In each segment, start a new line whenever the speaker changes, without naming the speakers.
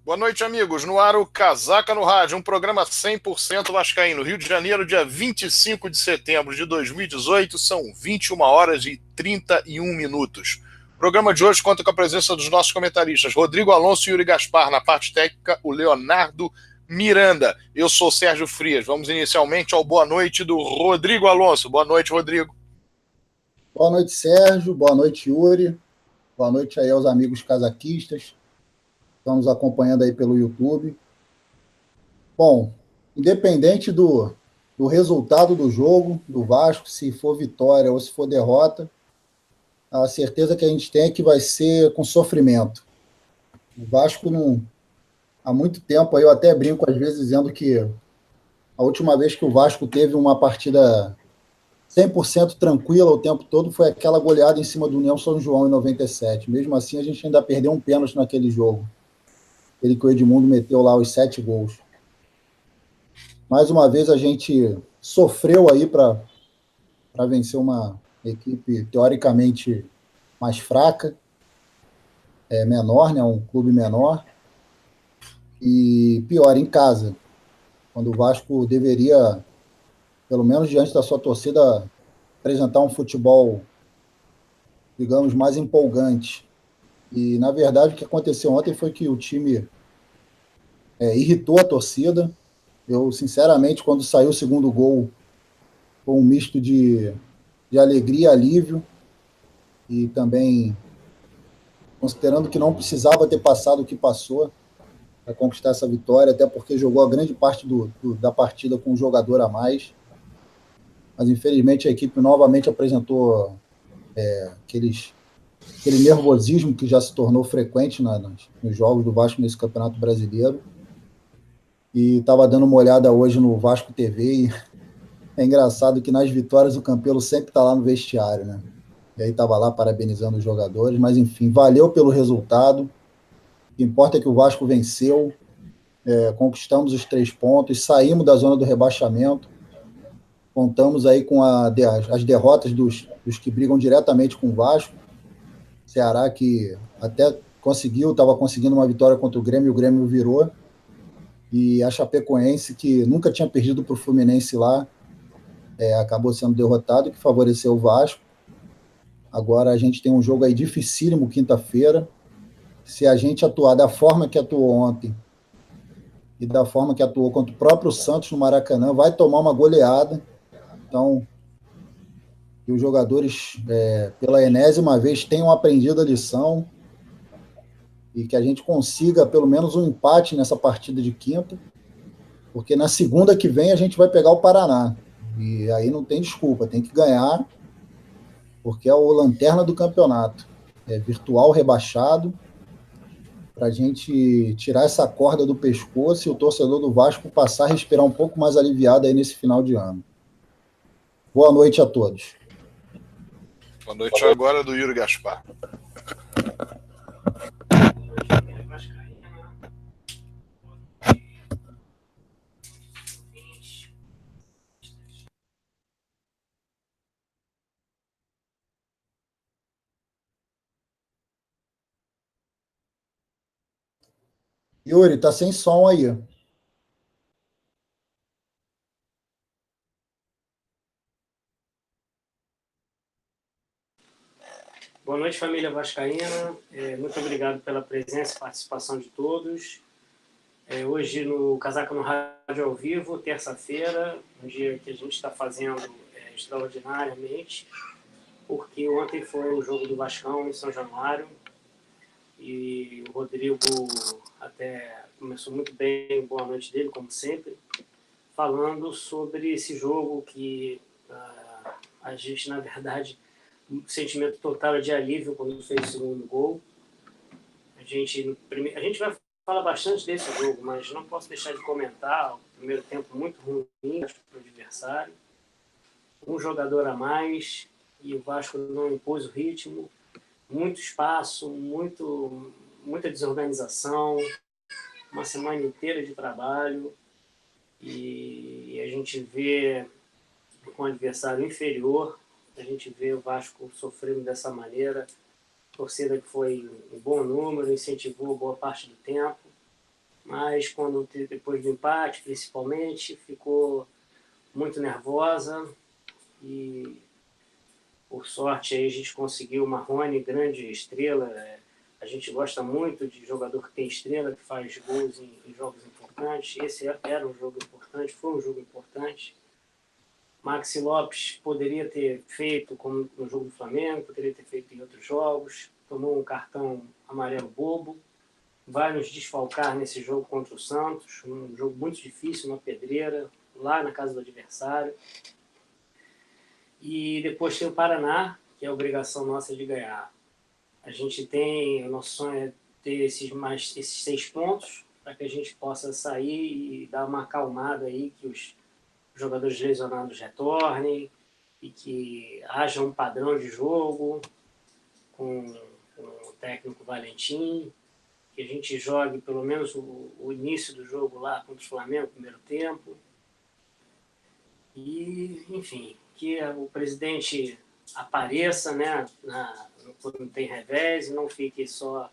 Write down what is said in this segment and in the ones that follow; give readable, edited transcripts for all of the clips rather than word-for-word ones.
Boa noite, amigos. No ar o Casaca no Rádio, um programa 100% vascaíno. Rio de Janeiro, dia 25 de setembro de 2018, são 21 horas e 31 minutos. O programa de hoje conta com a presença dos nossos comentaristas, Rodrigo Alonso e Yuri Gaspar. Na parte técnica, o Leonardo Miranda. Eu sou o Sérgio Frias. Vamos inicialmente ao boa noite do Rodrigo Alonso. Boa noite, Rodrigo.
Boa noite, Sérgio. Boa noite, Yuri. Boa noite aí aos amigos casaquistas. Estão nos acompanhando aí pelo YouTube. Bom, independente do resultado do jogo, do Vasco, se for vitória ou se for derrota, a certeza que a gente tem é que vai ser com sofrimento. O Vasco não... Há muito tempo, aí eu até brinco às vezes dizendo que a última vez que o Vasco teve uma partida 100% tranquila o tempo todo foi aquela goleada em cima do União São João em 97. Mesmo assim, a gente ainda perdeu um pênalti naquele jogo. Ele que o Edmundo meteu lá os 7 gols. Mais uma vez a gente sofreu aí para vencer uma equipe teoricamente mais fraca, menor, né, um clube menor, e pior, em casa, quando o Vasco deveria, pelo menos diante da sua torcida, apresentar um futebol, digamos, mais empolgante. E, na verdade, o que aconteceu ontem foi que o time irritou a torcida. Eu, sinceramente, quando saiu o segundo gol, foi um misto de alegria e alívio, e também considerando que não precisava ter passado o que passou para conquistar essa vitória, até porque jogou a grande parte da partida com um jogador a mais. Mas, infelizmente, a equipe novamente apresentou aquele nervosismo que já se tornou frequente nos jogos do Vasco nesse Campeonato Brasileiro. E estava dando uma olhada hoje no Vasco TV e é engraçado que nas vitórias o Campelo sempre está lá no vestiário, né? E aí estava lá parabenizando os jogadores, mas enfim, valeu pelo resultado. O que importa é que o Vasco venceu, conquistamos os 3 pontos, saímos da zona do rebaixamento, contamos aí com as derrotas dos que brigam diretamente com o Vasco. Ceará que até estava conseguindo uma vitória contra o Grêmio virou. E a Chapecoense, que nunca tinha perdido para o Fluminense lá, acabou sendo derrotado, que favoreceu o Vasco. Agora a gente tem um jogo aí dificílimo quinta-feira. Se a gente atuar da forma que atuou ontem e da forma que atuou contra o próprio Santos no Maracanã, vai tomar uma goleada. Então, que os jogadores, pela enésima vez, tenham aprendido a lição e que a gente consiga pelo menos um empate nessa partida de quinta, porque na segunda que vem a gente vai pegar o Paraná. E aí não tem desculpa, tem que ganhar, porque é o lanterna do campeonato. É virtual rebaixado, para a gente tirar essa corda do pescoço e o torcedor do Vasco passar a respirar um pouco mais aliviado aí nesse final de ano. Boa noite a todos.
Boa noite agora do Yuri Gaspar.
Yuri, tá sem som aí.
Boa noite, família vascaína. Muito obrigado pela presença e participação de todos. Hoje no Casaca no Rádio ao vivo, terça-feira, um dia que a gente está fazendo extraordinariamente, porque ontem foi o jogo do Vascão em São Januário e o Rodrigo até começou muito bem, boa noite dele, como sempre, falando sobre esse jogo que a gente, na verdade, um sentimento total de alívio quando fez o segundo gol. A gente vai falar bastante desse jogo, mas não posso deixar de comentar o primeiro tempo muito ruim para o adversário. Um jogador a mais e o Vasco não impôs o ritmo. Muito espaço, muita desorganização, uma semana inteira de trabalho e a gente vê com um adversário inferior, a gente vê o Vasco sofrendo dessa maneira, torcida que foi em bom número, incentivou boa parte do tempo, mas depois do empate, principalmente, ficou muito nervosa e, por sorte, aí a gente conseguiu o Marrone, grande estrela. A gente gosta muito de jogador que tem estrela, que faz gols em jogos importantes. Esse era um jogo importante, foi um jogo importante. Maxi Lopes poderia ter feito, como no jogo do Flamengo, poderia ter feito em outros jogos, tomou um cartão amarelo bobo, vai nos desfalcar nesse jogo contra o Santos, um jogo muito difícil, uma pedreira, lá na casa do adversário. E depois tem o Paraná, que é a obrigação nossa de ganhar. O nosso sonho é ter esses 6 pontos, para que a gente possa sair e dar uma acalmada aí, que os jogadores lesionados retornem e que haja um padrão de jogo com o técnico Valentim, que a gente jogue pelo menos o início do jogo lá contra o Flamengo, primeiro tempo. E, enfim, que o presidente apareça, né, quando tem revés, e não fique só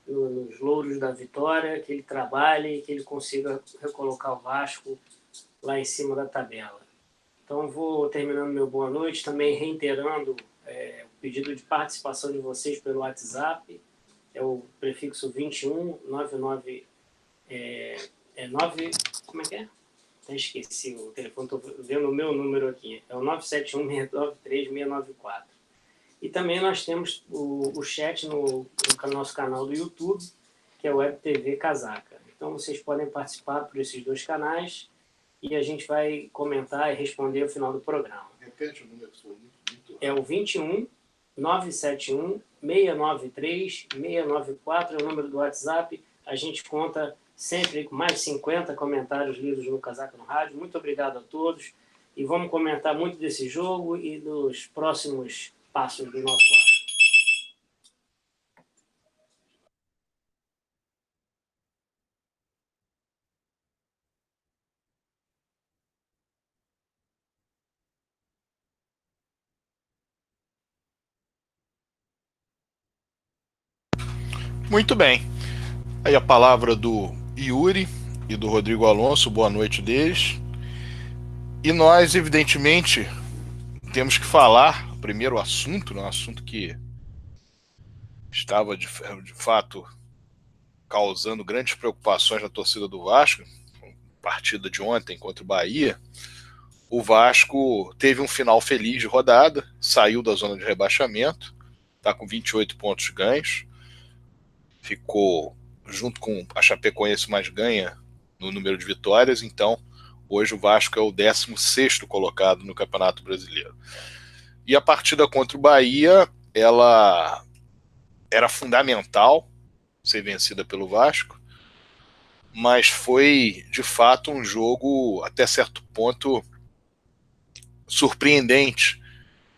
nos louros da vitória, que ele trabalhe e que ele consiga recolocar o Vasco lá em cima da tabela. Então, vou terminando meu boa noite, também reiterando o pedido de participação de vocês pelo WhatsApp, é o prefixo 21 99 9, como é que é? Até esqueci o telefone, estou vendo o meu número aqui, é o 971-693-694. E também nós temos o chat no nosso canal do YouTube, que é o Web TV Casaca. Então, vocês podem participar por esses 2 canais, e a gente vai comentar e responder ao final do programa.
Repete o número, muito.
É o 21 971 693 694, é o número do WhatsApp. A gente conta sempre com mais de 50 comentários lidos no Casaca no Rádio. Muito obrigado a todos. E vamos comentar muito desse jogo e dos próximos passos do nosso lado.
Muito bem. Aí a palavra do Yuri e do Rodrigo Alonso, boa noite deles. E nós, evidentemente, temos que falar, o primeiro assunto, um assunto que estava de fato causando grandes preocupações na torcida do Vasco, partida de ontem contra o Bahia. O Vasco teve um final feliz de rodada, saiu da zona de rebaixamento, está com 28 pontos ganhos, ficou junto com a Chapecoense mais ganha no número de vitórias, então hoje o Vasco é o 16º colocado no Campeonato Brasileiro. E a partida contra o Bahia, ela era fundamental ser vencida pelo Vasco, mas foi de fato um jogo até certo ponto surpreendente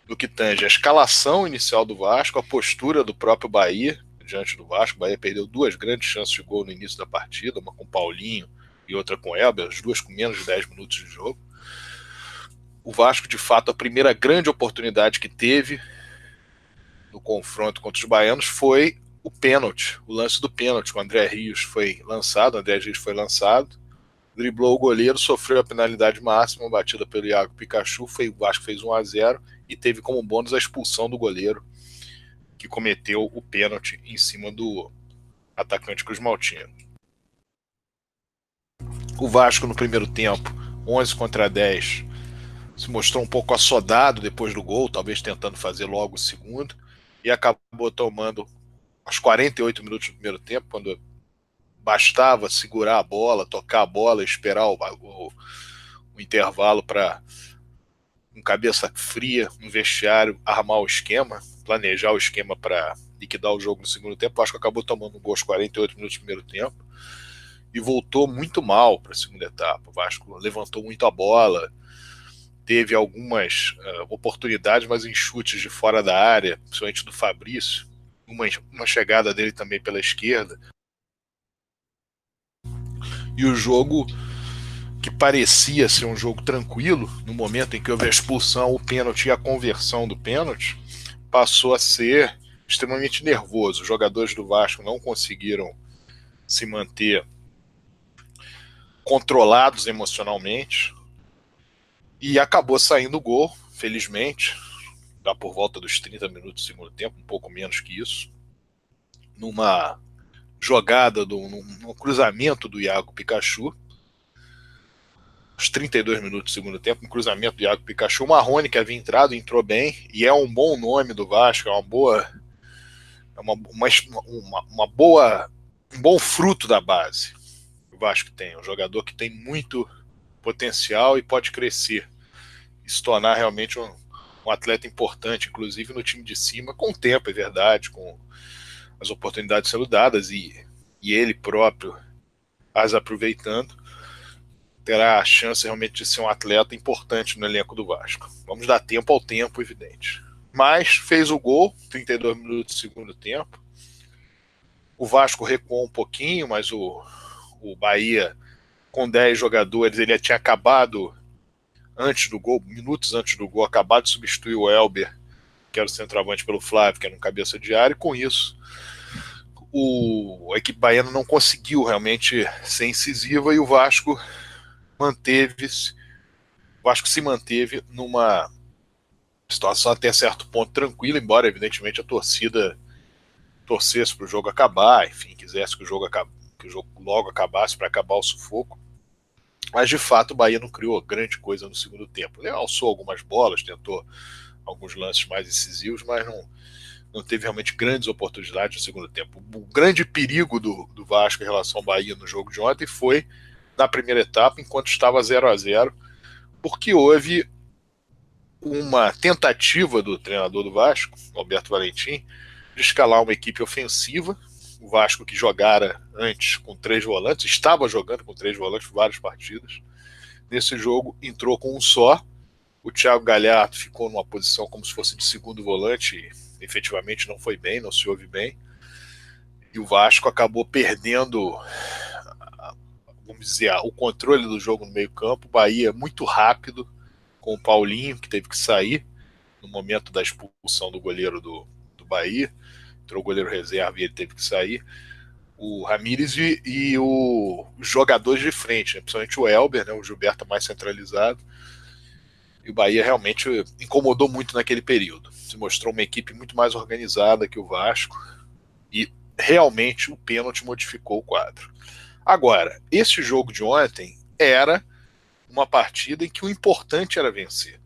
no que tange a escalação inicial do Vasco, a postura do próprio Bahia diante do Vasco. O Bahia perdeu 2 grandes chances de gol no início da partida, uma com Paulinho e outra com Elber, as 2 com menos de 10 minutos de jogo. O Vasco, de fato, a primeira grande oportunidade que teve no confronto contra os baianos foi o pênalti, o lance do pênalti. O André Rios foi lançado, driblou o goleiro, sofreu a penalidade máxima, batida pelo Iago Pikachu, o Vasco fez 1-0 e teve como bônus a expulsão do goleiro, que cometeu o pênalti em cima do atacante Cruz Maltino. O Vasco, no primeiro tempo, 11-10, se mostrou um pouco assodado depois do gol, talvez tentando fazer logo o segundo, e acabou tomando aos 48 minutos do primeiro tempo, quando bastava segurar a bola, tocar a bola, esperar o intervalo para, com cabeça fria no vestiário, armar o esquema, planejar o esquema para liquidar o jogo no segundo tempo. Acho que acabou tomando um gol aos 48 minutos do primeiro tempo e voltou muito mal para a segunda etapa. O Vasco levantou muito a bola, teve algumas oportunidades, mas em chutes de fora da área, principalmente do Fabrício, uma chegada dele também pela esquerda. E o jogo, que parecia ser um jogo tranquilo, no momento em que houve a expulsão, o pênalti e a conversão do pênalti, passou a ser extremamente nervoso. Os jogadores do Vasco não conseguiram se manter controlados emocionalmente, e acabou saindo o gol, felizmente, dá por volta dos 30 minutos do segundo tempo, um pouco menos que isso, numa jogada, num cruzamento do Iago Pikachu, aos 32 minutos do segundo tempo, um cruzamento do Iago Pikachu. O Marrone, que havia entrado, entrou bem, e é um bom nome do Vasco, é uma boa, um bom fruto da base. O Vasco tem um jogador que tem muito potencial e pode crescer e se tornar realmente um atleta importante, inclusive no time de cima, com o tempo, é verdade, com as oportunidades sendo dadas e ele próprio as aproveitando, terá a chance realmente de ser um atleta importante no elenco do Vasco. Vamos dar tempo ao tempo, evidente. Mas fez o gol, 32 minutos do segundo tempo. O Vasco recuou um pouquinho, mas o Bahia, com 10 jogadores, ele tinha acabado antes do gol, minutos antes do gol, acabado de substituir o Elber, que era o centroavante, pelo Flávio, que era um cabeça de área, e com isso a equipe baiana não conseguiu realmente ser incisiva e o Vasco se manteve numa situação até certo ponto tranquila, embora evidentemente a torcida torcesse para o jogo acabar, enfim, quisesse que o jogo logo acabasse para acabar o sufoco. Mas de fato o Bahia não criou grande coisa no segundo tempo. Ele alçou algumas bolas, tentou alguns lances mais incisivos, mas não teve realmente grandes oportunidades no segundo tempo. O grande perigo do Vasco em relação ao Bahia no jogo de ontem foi na primeira etapa, enquanto estava 0-0, porque houve uma tentativa do treinador do Vasco, Alberto Valentim, de escalar uma equipe ofensiva. O Vasco, que jogara antes com 3 volantes, estava jogando com 3 volantes várias partidas. Nesse jogo entrou com um só. O Thiago Galhardo ficou numa posição como se fosse de segundo volante e efetivamente não foi bem, não se ouve bem. E o Vasco acabou perdendo, vamos dizer, o controle do jogo no meio-campo. O Bahia muito rápido, com o Paulinho, que teve que sair no momento da expulsão do goleiro do Bahia. Entrou o goleiro reserva e ele teve que sair. O Ramírez e os jogadores de frente, né? Principalmente o Elber, né? O Gilberto mais centralizado. E o Bahia realmente incomodou muito naquele período. Se mostrou uma equipe muito mais organizada que o Vasco e realmente o pênalti modificou o quadro. Agora, esse jogo de ontem era uma partida em que o importante era vencer.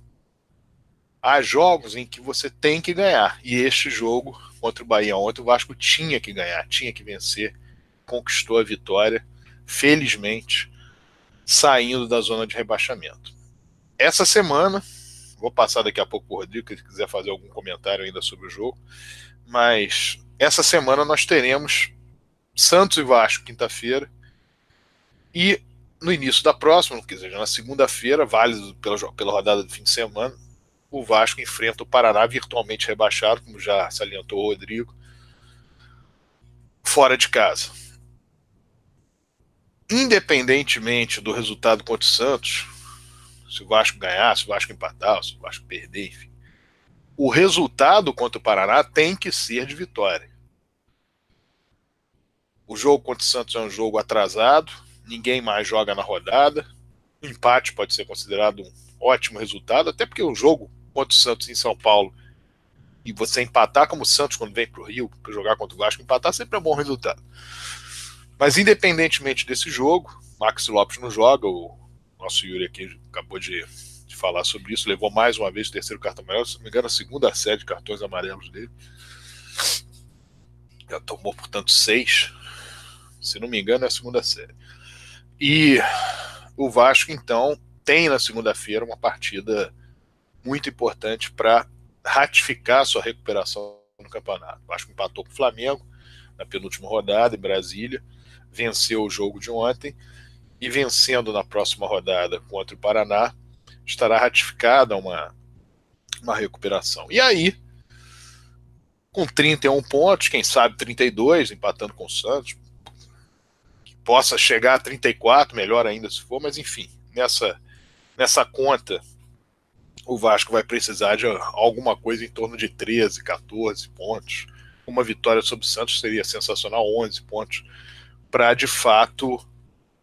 Há jogos em que você tem que ganhar, e este jogo contra o Bahia ontem, o Vasco tinha que ganhar, tinha que vencer, conquistou a vitória, felizmente, saindo da zona de rebaixamento. Essa semana, vou passar daqui a pouco para o Rodrigo, se ele quiser fazer algum comentário ainda sobre o jogo, mas essa semana nós teremos Santos e Vasco quinta-feira, e no início da próxima, quer dizer, na segunda-feira, válido pela rodada do fim de semana, o Vasco enfrenta o Paraná virtualmente rebaixado, como já salientou o Rodrigo, fora de casa. Independentemente do resultado contra o Santos, se o Vasco ganhar, se o Vasco empatar, se o Vasco perder, enfim, o resultado contra o Paraná tem que ser de vitória. O jogo contra o Santos é um jogo atrasado, ninguém mais joga na rodada, o empate pode ser considerado um ótimo resultado, até porque o jogo contra o Santos em São Paulo e você empatar como o Santos quando vem para o Rio para jogar contra o Vasco, empatar sempre é um bom resultado. Mas independentemente desse jogo, Maxi Lopes não joga, o nosso Yuri aqui acabou de falar sobre isso, levou mais uma vez o terceiro cartão amarelo, se não me engano a segunda série de cartões amarelos dele, já tomou portanto 6, se não me engano é a segunda série. E o Vasco então tem na segunda-feira uma partida muito importante para ratificar sua recuperação no campeonato. O Vasco empatou com o Flamengo na penúltima rodada em Brasília, venceu o jogo de ontem e vencendo na próxima rodada contra o Paraná estará ratificada uma recuperação. E aí, com 31 pontos, quem sabe 32, empatando com o Santos, que possa chegar a 34, melhor ainda se for, mas enfim, nessa conta o Vasco vai precisar de alguma coisa em torno de 13, 14 pontos. Uma vitória sobre o Santos seria sensacional, 11 pontos, para de fato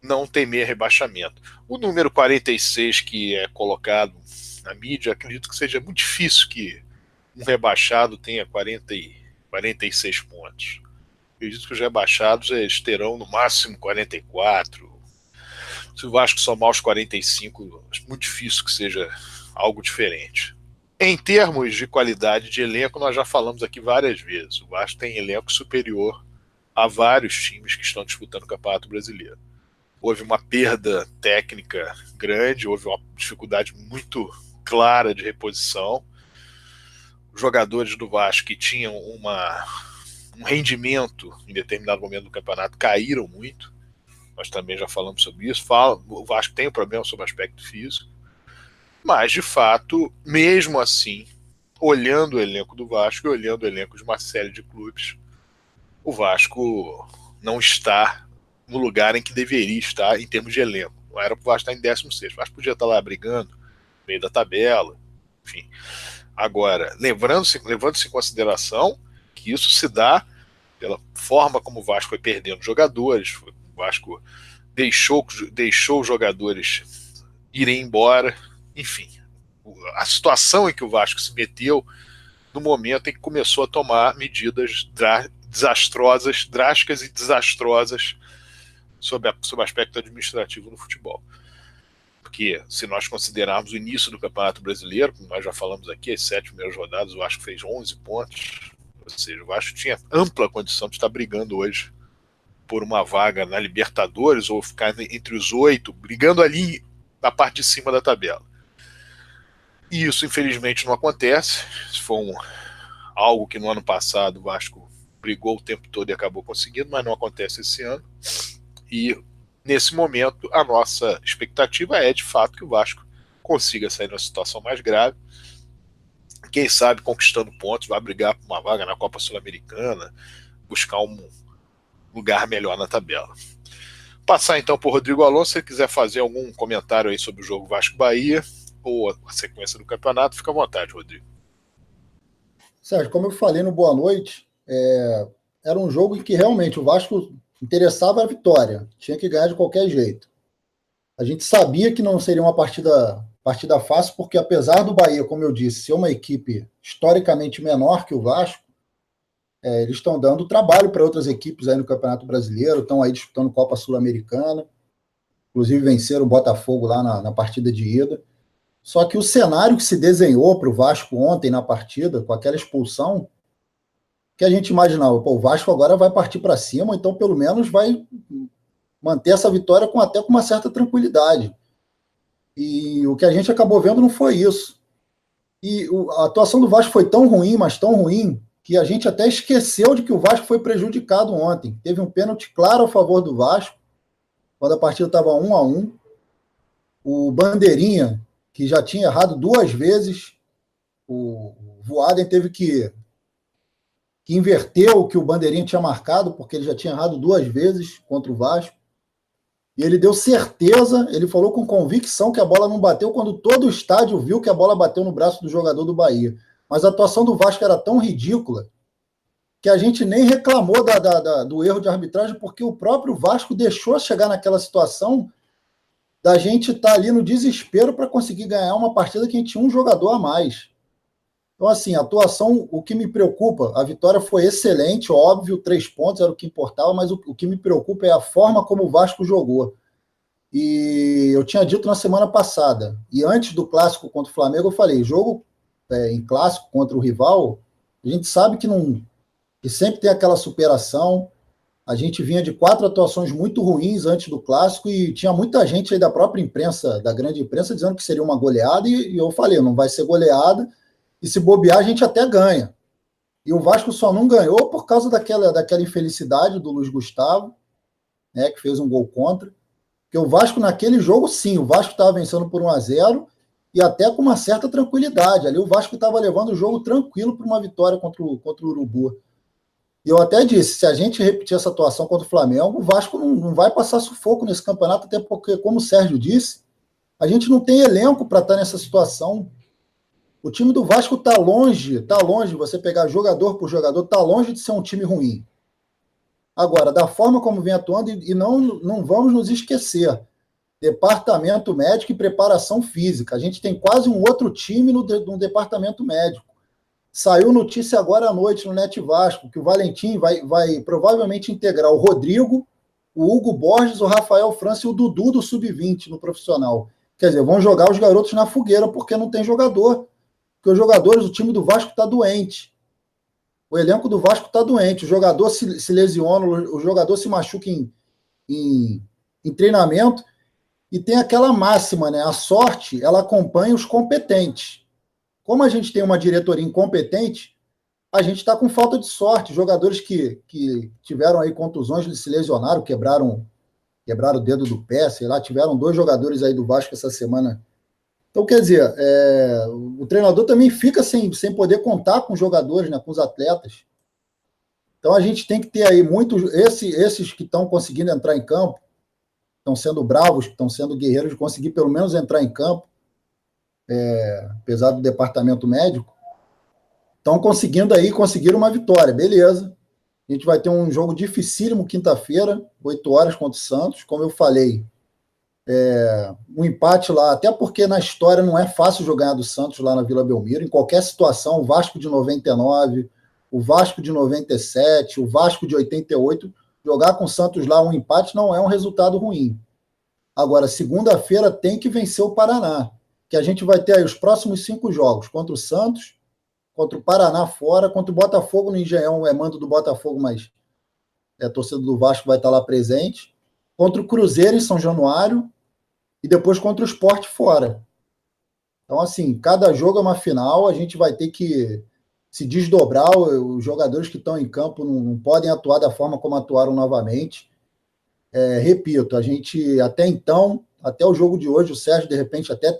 não temer rebaixamento. O número 46 que é colocado na mídia, acredito que seja muito difícil que um rebaixado tenha 46 pontos. Acredito que os rebaixados eles terão no máximo 44. Se o Vasco somar os 45, é muito difícil que seja algo diferente. Em termos de qualidade de elenco, nós já falamos aqui várias vezes. O Vasco tem elenco superior a vários times que estão disputando o Campeonato Brasileiro. Houve uma perda técnica grande, houve uma dificuldade muito clara de reposição. Os jogadores do Vasco que tinham um rendimento em determinado momento do campeonato caíram muito. Nós também já falamos sobre isso. O Vasco tem um problema sobre o aspecto físico. Mas, de fato, mesmo assim, olhando o elenco do Vasco e olhando o elenco de uma série de clubes, o Vasco não está no lugar em que deveria estar em termos de elenco. Não era para o Vasco estar em 16º. O Vasco podia estar lá brigando, no meio da tabela, enfim. Agora, levando-se em consideração que isso se dá pela forma como o Vasco foi perdendo jogadores, o Vasco deixou os jogadores irem embora, enfim. A situação em que o Vasco se meteu no momento em que começou a tomar medidas drásticas e desastrosas sob o aspecto administrativo no futebol. Porque se nós considerarmos o início do Campeonato Brasileiro, como nós já falamos aqui, as 7 primeiras rodadas, o Vasco fez 11 pontos, ou seja, o Vasco tinha ampla condição de estar brigando hoje por uma vaga na Libertadores ou ficar entre os 8, brigando ali na parte de cima da tabela. E isso, infelizmente, não acontece. Isso foi algo que no ano passado o Vasco brigou o tempo todo e acabou conseguindo, mas não acontece esse ano. E, nesse momento, a nossa expectativa é, de fato, que o Vasco consiga sair numa situação mais grave. Quem sabe, conquistando pontos, vai brigar por uma vaga na Copa Sul-Americana, buscar um lugar melhor na tabela. Passar, então, por Rodrigo Alonso. Se ele quiser fazer algum comentário aí sobre o jogo Vasco-Bahia ou a sequência do campeonato, fica à vontade, Rodrigo.
Sérgio, como eu falei no Boa Noite, era um jogo em que realmente o Vasco interessava a vitória, tinha que ganhar de qualquer jeito. A gente sabia que não seria uma partida fácil, porque apesar do Bahia, como eu disse, ser uma equipe historicamente menor que o Vasco, eles estão dando trabalho para outras equipes aí no Campeonato Brasileiro, estão aí disputando Copa Sul-Americana, inclusive venceram o Botafogo lá na partida de ida. Só que o cenário que se desenhou para o Vasco ontem na partida, com aquela expulsão, que a gente imaginava, o Vasco agora vai partir para cima, então pelo menos vai manter essa vitória até com uma certa tranquilidade. E o que a gente acabou vendo não foi isso. E a atuação do Vasco foi tão ruim, mas tão ruim, que a gente até esqueceu de que o Vasco foi prejudicado ontem. Teve um pênalti claro a favor do Vasco, quando a partida estava 1-1. O Bandeirinha, que já tinha errado 2 vezes, o Voaden teve que inverter o que o Bandeirinha tinha marcado, porque ele já tinha errado 2 vezes contra o Vasco. E ele deu certeza, ele falou com convicção que a bola não bateu, quando todo o estádio viu que a bola bateu no braço do jogador do Bahia. Mas a atuação do Vasco era tão ridícula que a gente nem reclamou do erro de arbitragem, porque o próprio Vasco deixou chegar naquela situação da gente estar ali no desespero para conseguir ganhar uma partida que a gente tinha um jogador a mais. Então, assim, a atuação, o que me preocupa, a vitória foi excelente, óbvio, 3 pontos era o que importava, mas o que me preocupa é a forma como o Vasco jogou. E eu tinha dito na semana passada, e antes do clássico contra o Flamengo, eu falei, jogo em clássico contra o rival, a gente sabe que sempre tem aquela superação. A gente vinha de 4 atuações muito ruins antes do clássico e tinha muita gente aí da própria imprensa, da grande imprensa, dizendo que seria uma goleada, e eu falei, não vai ser goleada, e se bobear a gente até ganha. E o Vasco só não ganhou por causa daquela infelicidade do Luiz Gustavo, né, que fez um gol contra. Porque o Vasco naquele jogo, sim, o Vasco estava vencendo por 1-0 e até com uma certa tranquilidade. Ali o Vasco estava levando o jogo tranquilo para uma vitória contra o Urubu. E eu até disse, se a gente repetir essa atuação contra o Flamengo, o Vasco não vai passar sufoco nesse campeonato, até porque, como o Sérgio disse, a gente não tem elenco para estar nessa situação. O time do Vasco está longe, você pegar jogador por jogador, está longe de ser um time ruim. Agora, da forma como vem atuando, e não vamos nos esquecer, departamento médico e preparação física. A gente tem quase um outro time no departamento médico. Saiu notícia agora à noite no Net Vasco que o Valentim vai provavelmente integrar o Rodrigo, o Hugo Borges, o Rafael França e o Dudu do Sub-20 no profissional. Quer dizer, vão jogar os garotos na fogueira porque não tem jogador. Porque os jogadores, o time do Vasco está doente. O elenco do Vasco está doente. O jogador se lesiona, o jogador se machuca em treinamento. E tem aquela máxima, né? A sorte, ela acompanha os competentes. Como a gente tem uma diretoria incompetente, a gente está com falta de sorte. Jogadores que tiveram aí contusões, se lesionaram, quebraram o dedo do pé, sei lá, tiveram 2 jogadores aí do Vasco essa semana. Então, quer dizer, o treinador também fica sem poder contar com os jogadores, né, com os atletas. Então, a gente tem que ter aí muitos, esses que estão conseguindo entrar em campo, estão sendo bravos, estão sendo guerreiros de conseguir pelo menos entrar em campo, apesar do departamento médico, estão conseguir uma vitória, beleza. A gente vai ter um jogo dificílimo quinta-feira, 8 horas contra o Santos, como eu falei, um empate lá, até porque na história não é fácil jogar do Santos lá na Vila Belmiro, em qualquer situação, o Vasco de 99, o Vasco de 97, o Vasco de 88, jogar com o Santos lá um empate não é um resultado ruim. Agora, segunda-feira tem que vencer o Paraná, que a gente vai ter aí os próximos 5 jogos, contra o Santos, contra o Paraná fora, contra o Botafogo no Engenhão, mando do Botafogo, mas a torcida do Vasco vai estar lá presente, contra o Cruzeiro em São Januário e depois contra o Sport fora. Então, assim, cada jogo é uma final, a gente vai ter que se desdobrar, os jogadores que estão em campo não podem atuar da forma como atuaram novamente. Repito, a gente até então, até o jogo de hoje, o Sérgio de repente até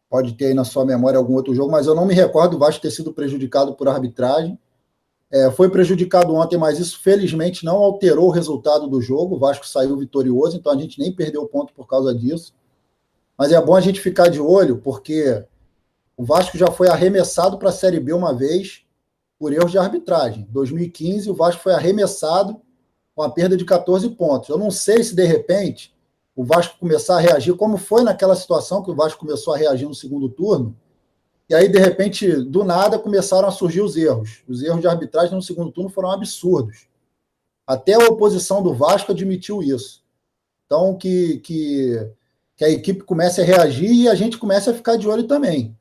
pode ter aí na sua memória algum outro jogo, mas eu não me recordo do Vasco ter sido prejudicado por arbitragem. Foi prejudicado ontem, mas isso felizmente não alterou o resultado do jogo. O Vasco saiu vitorioso, então a gente nem perdeu ponto por causa disso. Mas é bom a gente ficar de olho, porque o Vasco já foi arremessado para a Série B uma vez por erros de arbitragem. Em 2015, o Vasco foi arremessado com a perda de 14 pontos. Eu não sei se, de repente, o Vasco começar a reagir, como foi naquela situação que o Vasco começou a reagir no segundo turno, e aí, de repente, do nada, começaram a surgir os erros. Os erros de arbitragem no segundo turno foram absurdos. Até a oposição do Vasco admitiu isso. Então, que a equipe comece a reagir e a gente comece a ficar de olho também.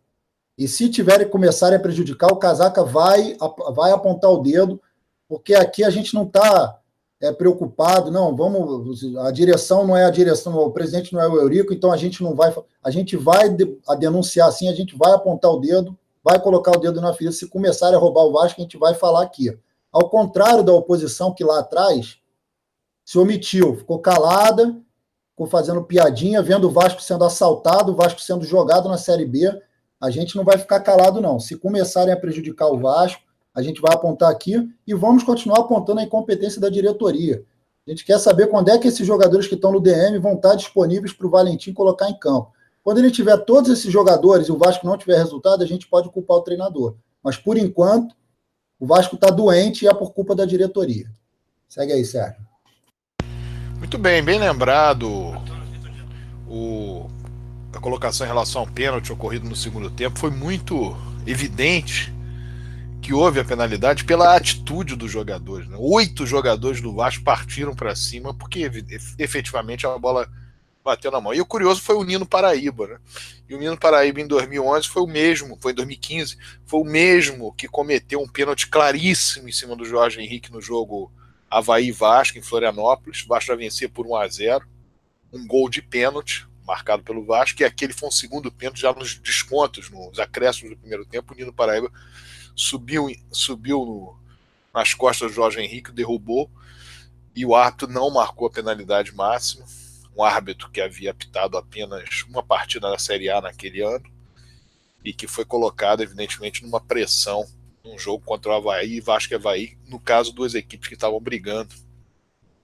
E se começarem a prejudicar, o Casaca vai apontar o dedo, porque aqui a gente não está preocupado, não, a direção não é a direção, o presidente não é o Eurico, então a gente vai denunciar assim, a gente vai apontar o dedo, vai colocar o dedo na ferida. Se começarem a roubar o Vasco, a gente vai falar aqui. Ao contrário da oposição que lá atrás se omitiu, ficou calada, ficou fazendo piadinha, vendo o Vasco sendo assaltado, o Vasco sendo jogado na Série B, a gente não vai ficar calado, não. Se começarem a prejudicar o Vasco, a gente vai apontar aqui e vamos continuar apontando a incompetência da diretoria. A gente quer saber quando é que esses jogadores que estão no DM vão estar disponíveis para o Valentim colocar em campo. Quando ele tiver todos esses jogadores e o Vasco não tiver resultado, a gente pode culpar o treinador. Mas, por enquanto, o Vasco está doente e é por culpa da diretoria. Segue aí, Sérgio.
Muito bem, bem lembrado a colocação em relação ao pênalti ocorrido no segundo tempo. Foi muito evidente que houve a penalidade pela atitude dos jogadores, né? 8 jogadores do Vasco partiram para cima porque efetivamente a bola bateu na mão. E o curioso foi o Nino Paraíba, né? E o Nino Paraíba em 2011 foi o mesmo, foi em 2015, foi o mesmo que cometeu um pênalti claríssimo em cima do Jorge Henrique no jogo Avaí-Vasco em Florianópolis. O Vasco vai vencer por 1-0, um gol de pênalti marcado pelo Vasco, e aquele foi um segundo pênalti já nos descontos, nos acréscimos do primeiro tempo. O Nino Paraíba subiu nas costas do Jorge Henrique, derrubou, e o árbitro não marcou a penalidade máxima. Um árbitro que havia apitado apenas uma partida na Série A naquele ano e que foi colocado, evidentemente, numa pressão num jogo contra o Avaí e Vasco e Avaí, no caso, 2 equipes que estavam brigando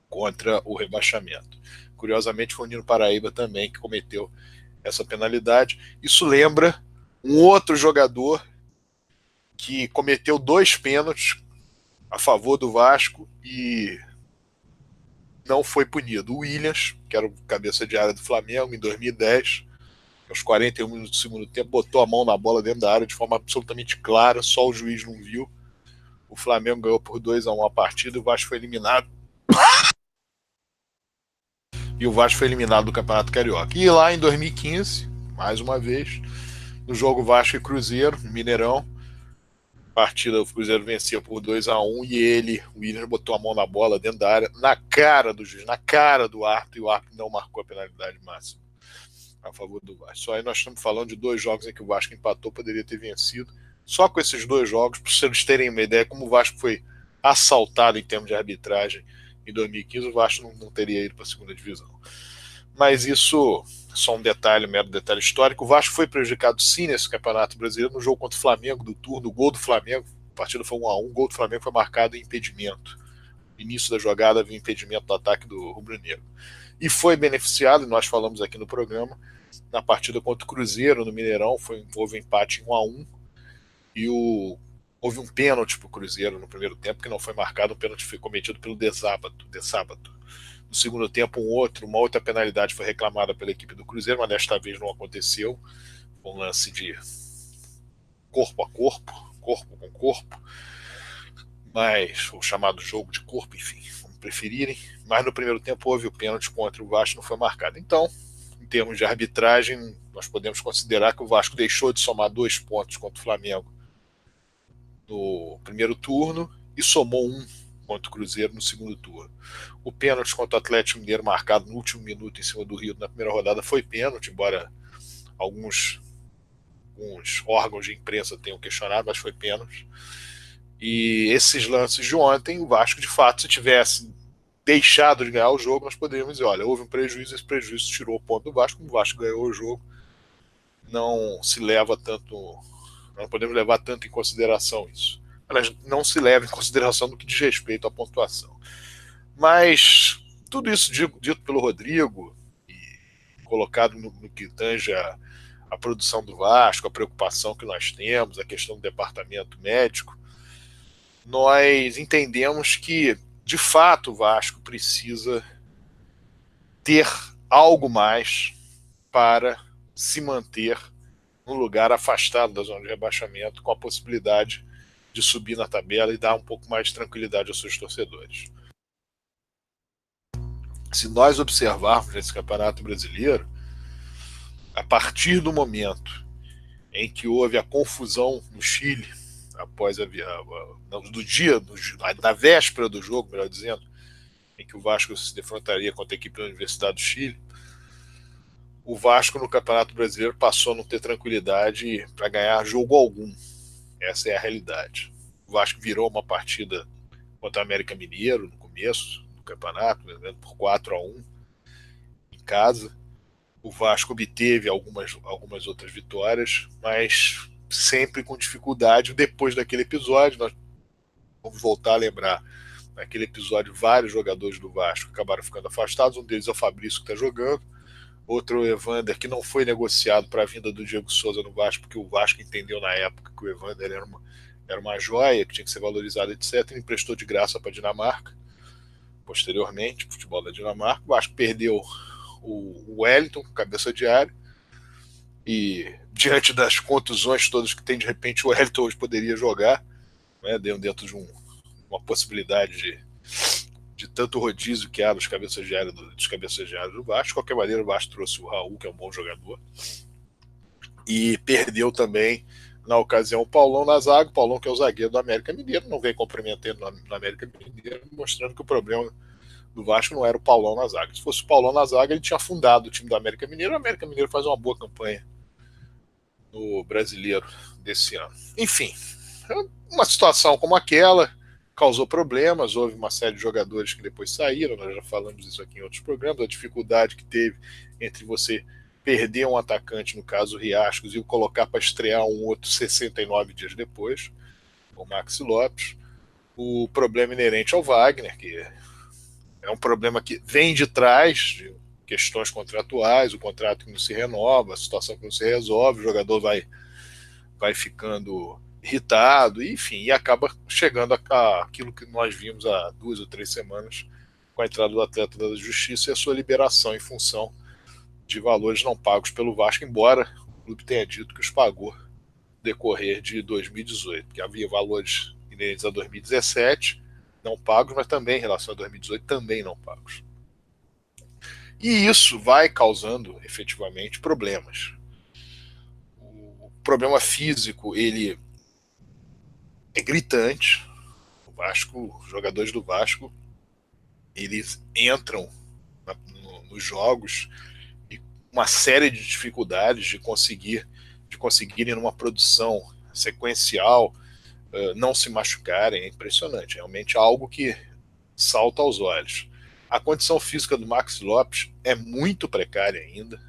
contra o rebaixamento. Curiosamente, foi o Nino Paraíba também que cometeu essa penalidade. Isso lembra um outro jogador que cometeu 2 pênaltis a favor do Vasco e não foi punido. O Williams, que era o cabeça de área do Flamengo em 2010, aos 41 minutos do segundo tempo, botou a mão na bola dentro da área de forma absolutamente clara, só o juiz não viu. O Flamengo ganhou por 2-1 a partida e o Vasco foi eliminado. E o Vasco foi eliminado do Campeonato Carioca. E lá em 2015, mais uma vez, no jogo Vasco e Cruzeiro, no Mineirão, partida, o Cruzeiro vencia por 2-1 e ele, o Williams, botou a mão na bola dentro da área, na cara do juiz, na cara do árbitro, e o árbitro não marcou a penalidade máxima a favor do Vasco. Só aí nós estamos falando de 2 jogos em que o Vasco empatou, poderia ter vencido. Só com esses 2 jogos, para vocês terem uma ideia, como o Vasco foi assaltado em termos de arbitragem em 2015, o Vasco não teria ido para a segunda divisão. Mas isso, só um detalhe, um mero detalhe histórico. O Vasco foi prejudicado sim nesse Campeonato Brasileiro, no jogo contra o Flamengo do turno, o gol do Flamengo, a partida foi 1-1, o gol do Flamengo foi marcado em impedimento. No início da jogada havia impedimento do ataque do rubro-negro. E foi beneficiado, nós falamos aqui no programa, na partida contra o Cruzeiro, no Mineirão, houve um empate em 1-1, e houve um pênalti para o Cruzeiro no primeiro tempo, que não foi marcado, um pênalti foi cometido pelo De Sábato. No segundo tempo, uma outra penalidade foi reclamada pela equipe do Cruzeiro, mas desta vez não aconteceu. Um lance de corpo a corpo, corpo com corpo, mas o chamado jogo de corpo, enfim, como preferirem. Mas no primeiro tempo houve o pênalti contra o Vasco, não foi marcado. Então, em termos de arbitragem, nós podemos considerar que o Vasco deixou de somar 2 pontos contra o Flamengo no primeiro turno e somou 1 contra o Cruzeiro no segundo turno. O pênalti contra o Atlético Mineiro, marcado no último minuto em cima do Rio na primeira rodada, foi pênalti, embora alguns órgãos de imprensa tenham questionado, mas foi pênalti. E esses lances de ontem, o Vasco, de fato, se tivesse deixado de ganhar o jogo, nós poderíamos dizer, olha, houve um prejuízo, esse prejuízo tirou o ponto do Vasco, como o Vasco ganhou o jogo, não se leva tanto, não podemos levar tanto em consideração isso. Mas não se leva em consideração no que diz respeito à pontuação. Mas tudo isso dito pelo Rodrigo e colocado no que tange a produção do Vasco, a preocupação que nós temos, a questão do departamento médico, nós entendemos que, de fato, o Vasco precisa ter algo mais para se manter num lugar afastado da zona de rebaixamento, com a possibilidade de subir na tabela e dar um pouco mais de tranquilidade aos seus torcedores. Se nós observarmos esse Campeonato Brasileiro, a partir do momento em que houve a confusão no Chile, após na véspera do jogo, melhor dizendo, em que o Vasco se defrontaria contra a equipe da Universidade do Chile, o Vasco no Campeonato Brasileiro passou a não ter tranquilidade para ganhar jogo algum. Essa é a realidade. O Vasco virou uma partida contra o América Mineiro no começo do campeonato, por 4-1 em casa. O Vasco obteve algumas outras vitórias, mas sempre com dificuldade. Depois daquele episódio, nós vamos voltar a lembrar, naquele episódio vários jogadores do Vasco acabaram ficando afastados. Um deles é o Fabrício, que está jogando. Outro, o Evander, que não foi negociado para a vinda do Diego Souza no Vasco, porque o Vasco entendeu na época que o Evander era uma joia, que tinha que ser valorizado, etc. Ele emprestou de graça para a Dinamarca. Posteriormente, futebol da Dinamarca. O Vasco perdeu o Wellington, cabeça de área, e diante das contusões todas que tem, de repente o Wellington hoje poderia jogar, né, dentro de uma possibilidade de tanto rodízio que há dos cabeças de área do Vasco. De qualquer maneira, o Vasco trouxe o Raul, que é um bom jogador, e perdeu também, na ocasião, o Paulão na zaga. O Paulão, que é o zagueiro do América Mineiro, não vem cumprimentando no América Mineiro, mostrando que o problema do Vasco não era o Paulão na zaga. Se fosse o Paulão na zaga, ele tinha afundado o time do América Mineiro. O América Mineiro faz uma boa campanha no Brasileiro desse ano. Enfim, uma situação como aquela causou problemas, houve uma série de jogadores que depois saíram, nós já falamos isso aqui em outros programas, a dificuldade que teve entre você perder um atacante, no caso o Riascos, e o colocar para estrear um outro 69 dias depois, o Maxi Lopes, o problema inerente ao Wagner, que é um problema que vem de trás de questões contratuais, o contrato que não se renova, a situação que não se resolve, o jogador vai ficando irritado, enfim, e acaba chegando àquilo que nós vimos há 2 ou 3 semanas, com a entrada do atleta da Justiça e a sua liberação em função de valores não pagos pelo Vasco, embora o clube tenha dito que os pagou no decorrer de 2018, que havia valores inerentes a 2017 não pagos, mas também em relação a 2018 também não pagos. E isso vai causando efetivamente problemas. O problema físico, ele é gritante. O Vasco, os jogadores do Vasco, eles entram nos jogos e uma série de dificuldades de conseguirem numa produção sequencial não se machucarem. É impressionante, realmente é algo que salta aos olhos. A condição física do Maxi Lopes é muito precária ainda.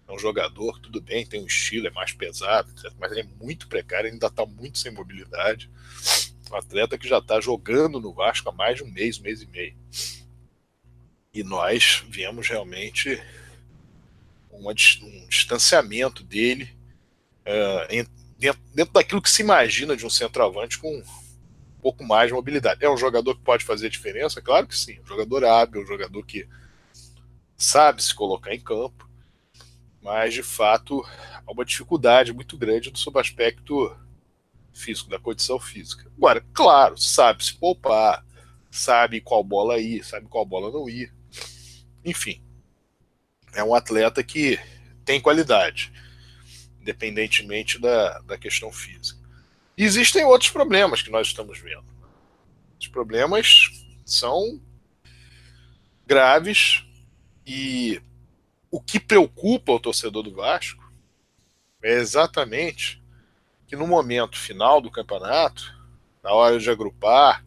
É um jogador, tudo bem, tem um estilo, é mais pesado, etc., mas ele é muito precário, ainda está muito sem mobilidade. Um atleta que já está jogando no Vasco há mais de um mês e meio. E nós vemos realmente um distanciamento dele dentro daquilo que se imagina de um centroavante com um pouco mais de mobilidade. É um jogador que pode fazer diferença? Claro que sim. Um jogador hábil, um jogador que sabe se colocar em campo, mas de fato há uma dificuldade muito grande sob o aspecto físico, da condição física. Agora, claro, sabe se poupar, sabe qual bola ir, sabe qual bola não ir. Enfim, é um atleta que tem qualidade, independentemente da questão física. E existem outros problemas que nós estamos vendo. Os problemas são graves e o que preocupa o torcedor do Vasco é exatamente que no momento final do campeonato, na hora de agrupar,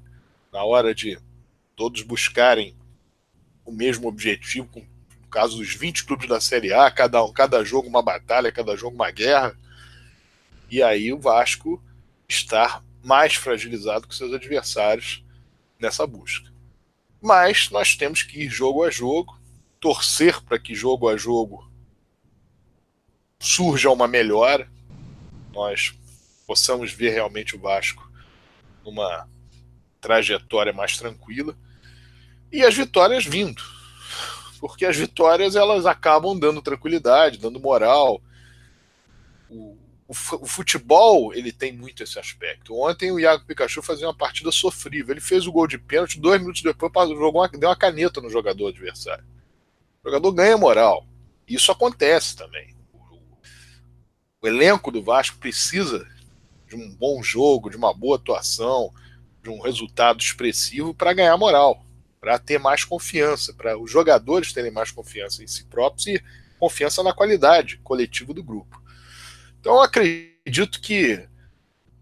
na hora de todos buscarem o mesmo objetivo, no caso dos 20 clubes da Série A, cada jogo uma batalha, cada jogo uma guerra, e aí o Vasco está mais fragilizado que seus adversários nessa busca. Mas nós temos que ir jogo a jogo, torcer para que jogo a jogo surja uma melhora, nós possamos ver realmente o Vasco numa trajetória mais tranquila e as vitórias vindo, porque as vitórias elas acabam dando tranquilidade, dando moral. O futebol ele tem muito esse aspecto. Ontem o Iago Pikachu fazia uma partida sofrível. Ele fez o gol de pênalti, 2 minutos depois deu uma caneta no jogador adversário. O jogador ganha moral. Isso acontece também. O elenco do Vasco precisa de um bom jogo, de uma boa atuação, de um resultado expressivo para ganhar moral, para ter mais confiança, para os jogadores terem mais confiança em si próprios e confiança na qualidade coletiva do grupo. Então eu acredito que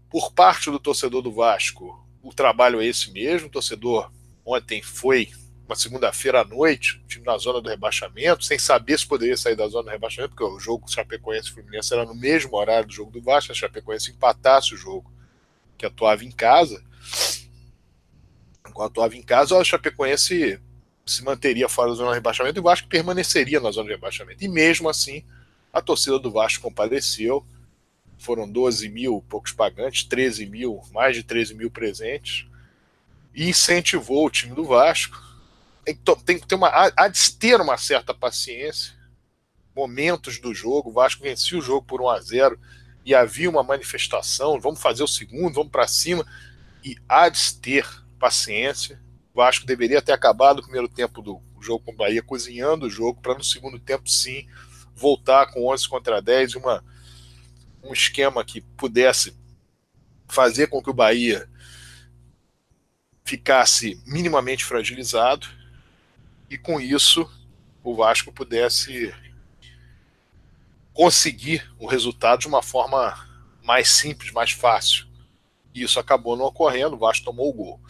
por parte do torcedor do Vasco o trabalho é esse mesmo. O torcedor ontem foi uma segunda-feira à noite, o time na zona do rebaixamento, sem saber se poderia sair da zona do rebaixamento, porque o jogo Chapecoense e Fluminense era no mesmo horário do jogo do Vasco. A Chapecoense empatasse o jogo que atuava em casa. Enquanto atuava em casa, a Chapecoense se manteria fora da zona de rebaixamento e o Vasco permaneceria na zona de rebaixamento. E mesmo assim, a torcida do Vasco compareceu. Foram 12 mil poucos pagantes, 13 mil, mais de 13 mil presentes, e incentivou o time do Vasco. Tem que ter há de ter uma certa paciência. Momentos do jogo, o Vasco vencia o jogo por 1-0 e havia uma manifestação, vamos fazer o segundo, vamos para cima, e há de ter paciência. O Vasco deveria ter acabado o primeiro tempo do jogo com o Bahia, cozinhando o jogo, para no segundo tempo sim voltar com 11 contra 10 e um esquema que pudesse fazer com que o Bahia ficasse minimamente fragilizado e com isso o Vasco pudesse conseguir o resultado de uma forma mais simples, mais fácil. E isso acabou não ocorrendo, o Vasco tomou o gol.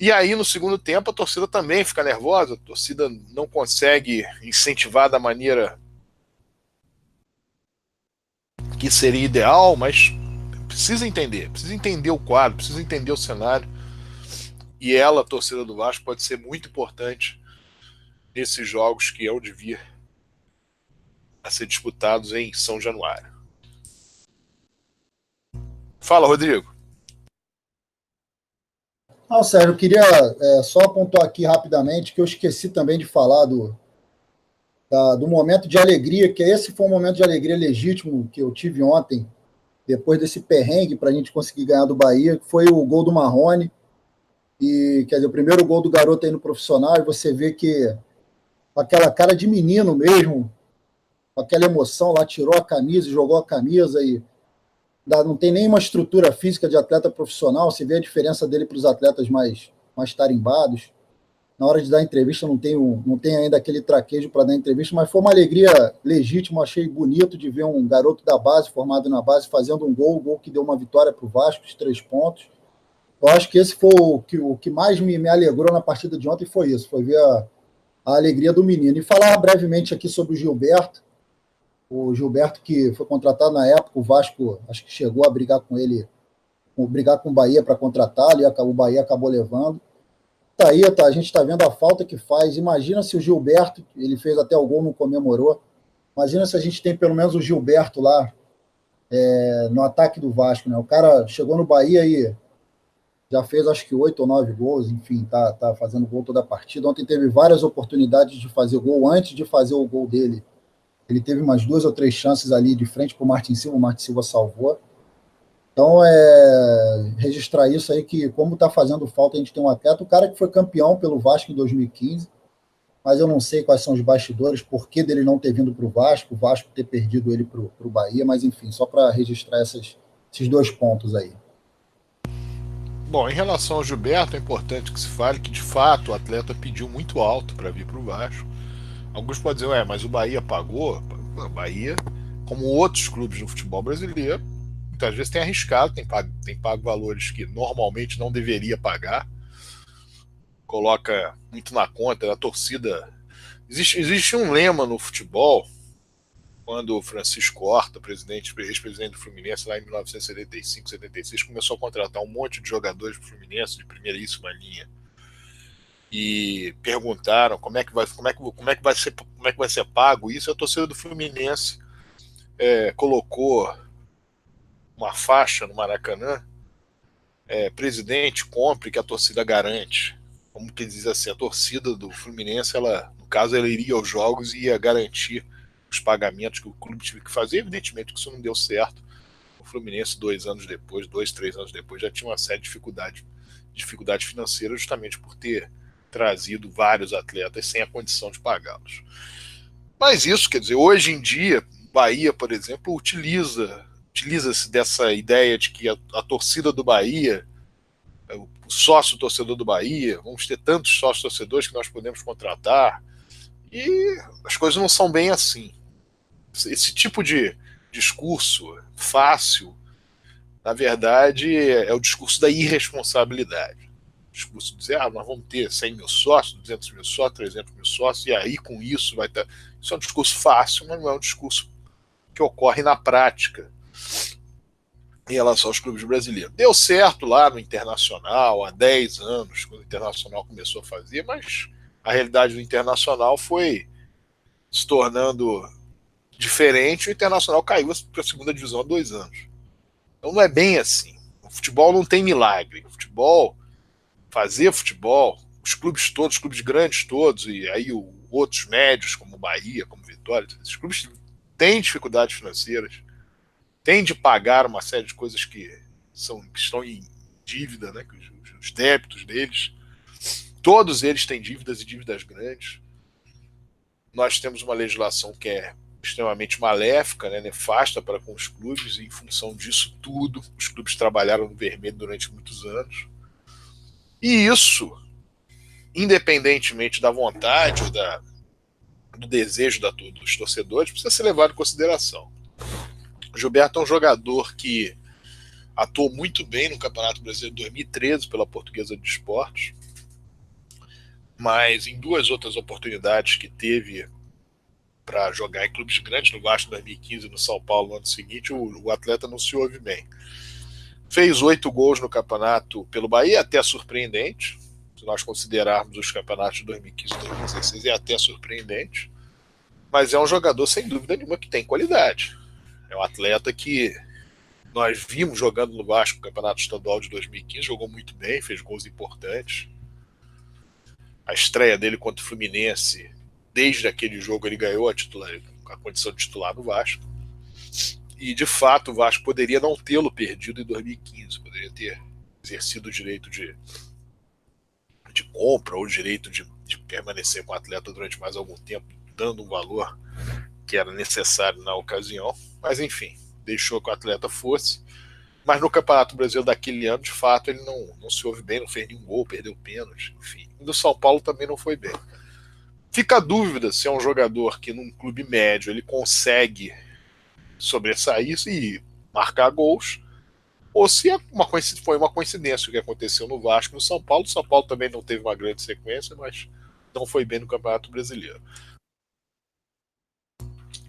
E aí no segundo tempo a torcida também fica nervosa, a torcida não consegue incentivar da maneira que seria ideal, mas precisa entender o quadro, precisa entender o cenário. E ela, a torcida do Vasco, pode ser muito importante nesses jogos que hão de vir a ser disputados em São Januário. Fala, Rodrigo.
Não, Sérgio, eu queria só pontuar aqui rapidamente que eu esqueci também de falar do momento de alegria, que esse foi um momento de alegria legítimo que eu tive ontem, depois desse perrengue para a gente conseguir ganhar do Bahia, que foi o gol do Marrone, e quer dizer, o primeiro gol do garoto aí no profissional, e você vê que com aquela cara de menino mesmo, com aquela emoção lá, tirou a camisa, jogou a camisa e não tem nenhuma estrutura física de atleta profissional, você vê a diferença dele para os atletas mais tarimbados. Na hora de dar entrevista não tem ainda aquele traquejo para dar entrevista, mas foi uma alegria legítima, achei bonito de ver um garoto da base, formado na base, fazendo um gol que deu uma vitória para o Vasco, os 3 pontos. Eu acho que esse foi o que mais me alegrou na partida de ontem, foi isso, foi ver a alegria do menino. E falar brevemente aqui sobre o Gilberto que foi contratado na época, o Vasco acho que chegou a brigar com ele, brigar com o Bahia para contratá-lo, e o Bahia acabou levando. Tá aí, a gente está vendo a falta que faz. Imagina se o Gilberto, ele fez até o gol, não comemorou. Imagina se a gente tem pelo menos o Gilberto lá no ataque do Vasco, né? O cara chegou no Bahia e já fez acho que 8 ou 9 gols, enfim, tá fazendo gol toda a partida. Ontem teve várias oportunidades de fazer gol. Antes de fazer o gol dele, ele teve umas 2 ou 3 chances ali de frente para o Martin Silva. O Martin Silva salvou. Então, registrar isso aí, que como está fazendo falta a gente ter um atleta, o cara que foi campeão pelo Vasco em 2015, mas eu não sei quais são os bastidores, por que dele não ter vindo para o Vasco ter perdido ele para o Bahia, mas enfim, só para registrar esses 2 pontos aí.
Bom, em relação ao Gilberto, é importante que se fale que, de fato, o atleta pediu muito alto para vir para o Vasco. Alguns podem dizer, mas o Bahia pagou? O Bahia, como outros clubes no futebol brasileiro, muitas vezes tem arriscado, tem pago valores que normalmente não deveria pagar, coloca muito na conta da torcida. Existe um lema no futebol, quando o Francisco Horta, ex-presidente do Fluminense, lá em 1975, 76, começou a contratar um monte de jogadores do Fluminense de primeiríssima linha, e perguntaram como é que vai ser pago isso. A torcida do Fluminense colocou uma faixa no Maracanã, presidente, compre que a torcida garante. Como que diz assim, a torcida do Fluminense, no caso, ela iria aos jogos e ia garantir os pagamentos que o clube tive que fazer. Evidentemente que isso não deu certo. O Fluminense, 2, 3 anos depois, já tinha uma série de dificuldades financeiras, justamente por ter trazido vários atletas sem a condição de pagá-los. Mas isso, quer dizer, hoje em dia, Bahia, por exemplo, utiliza-se dessa ideia de que a torcida do Bahia, o sócio torcedor do Bahia, vamos ter tantos sócios torcedores que nós podemos contratar, e as coisas não são bem assim. Esse tipo de discurso fácil, na verdade, é o discurso da irresponsabilidade. O discurso de dizer, nós vamos ter 100 mil sócios, 200 mil sócios, 300 mil sócios, e aí com isso vai estar... Isso é um discurso fácil, mas não é um discurso que ocorre na prática em relação aos clubes brasileiros. Deu certo lá no Internacional há 10 anos, quando o Internacional começou a fazer, mas a realidade do Internacional foi se tornando diferente. O Internacional caiu para a segunda divisão há 2 anos. Então não é bem assim. O futebol não tem milagre. Fazer futebol, os clubes todos, os clubes grandes todos, e aí outros médios, como Bahia, como Vitória, esses clubes têm dificuldades financeiras, têm de pagar uma série de coisas que estão em dívida, né, os débitos deles. Todos eles têm dívidas e dívidas grandes. Nós temos uma legislação que é extremamente maléfica, né, nefasta para com os clubes, e em função disso tudo, os clubes trabalharam no vermelho durante muitos anos. E isso, independentemente da vontade ou do desejo dos torcedores, precisa ser levado em consideração. O Gilberto é um jogador que atuou muito bem no Campeonato Brasileiro de 2013 pela Portuguesa de Desportos, mas em 2 outras oportunidades que teve para jogar em clubes grandes, no Vasco em 2015 e no São Paulo no ano seguinte, o atleta não se ouve bem. Fez 8 gols no campeonato pelo Bahia, até surpreendente. Se nós considerarmos os campeonatos de 2015 e 2016, é até surpreendente. Mas é um jogador, sem dúvida nenhuma, que tem qualidade. É um atleta que nós vimos jogando no Vasco no Campeonato Estadual de 2015, jogou muito bem, fez gols importantes. A estreia dele contra o Fluminense, desde aquele jogo ele ganhou a condição de titular do Vasco. E, de fato, o Vasco poderia não tê-lo perdido em 2015, poderia ter exercido o direito de compra ou o direito de permanecer com o atleta durante mais algum tempo, dando um valor que era necessário na ocasião. Mas, enfim, deixou que o atleta fosse. Mas no Campeonato Brasileiro daquele ano, de fato, ele não se ouve bem, não fez nenhum gol, perdeu pênalti, enfim. E do São Paulo também não foi bem. Fica a dúvida se é um jogador que num clube médio ele consegue sobressair e marcar gols, ou se foi uma coincidência o que aconteceu no Vasco e no São Paulo. O São Paulo também não teve uma grande sequência, mas não foi bem no Campeonato Brasileiro.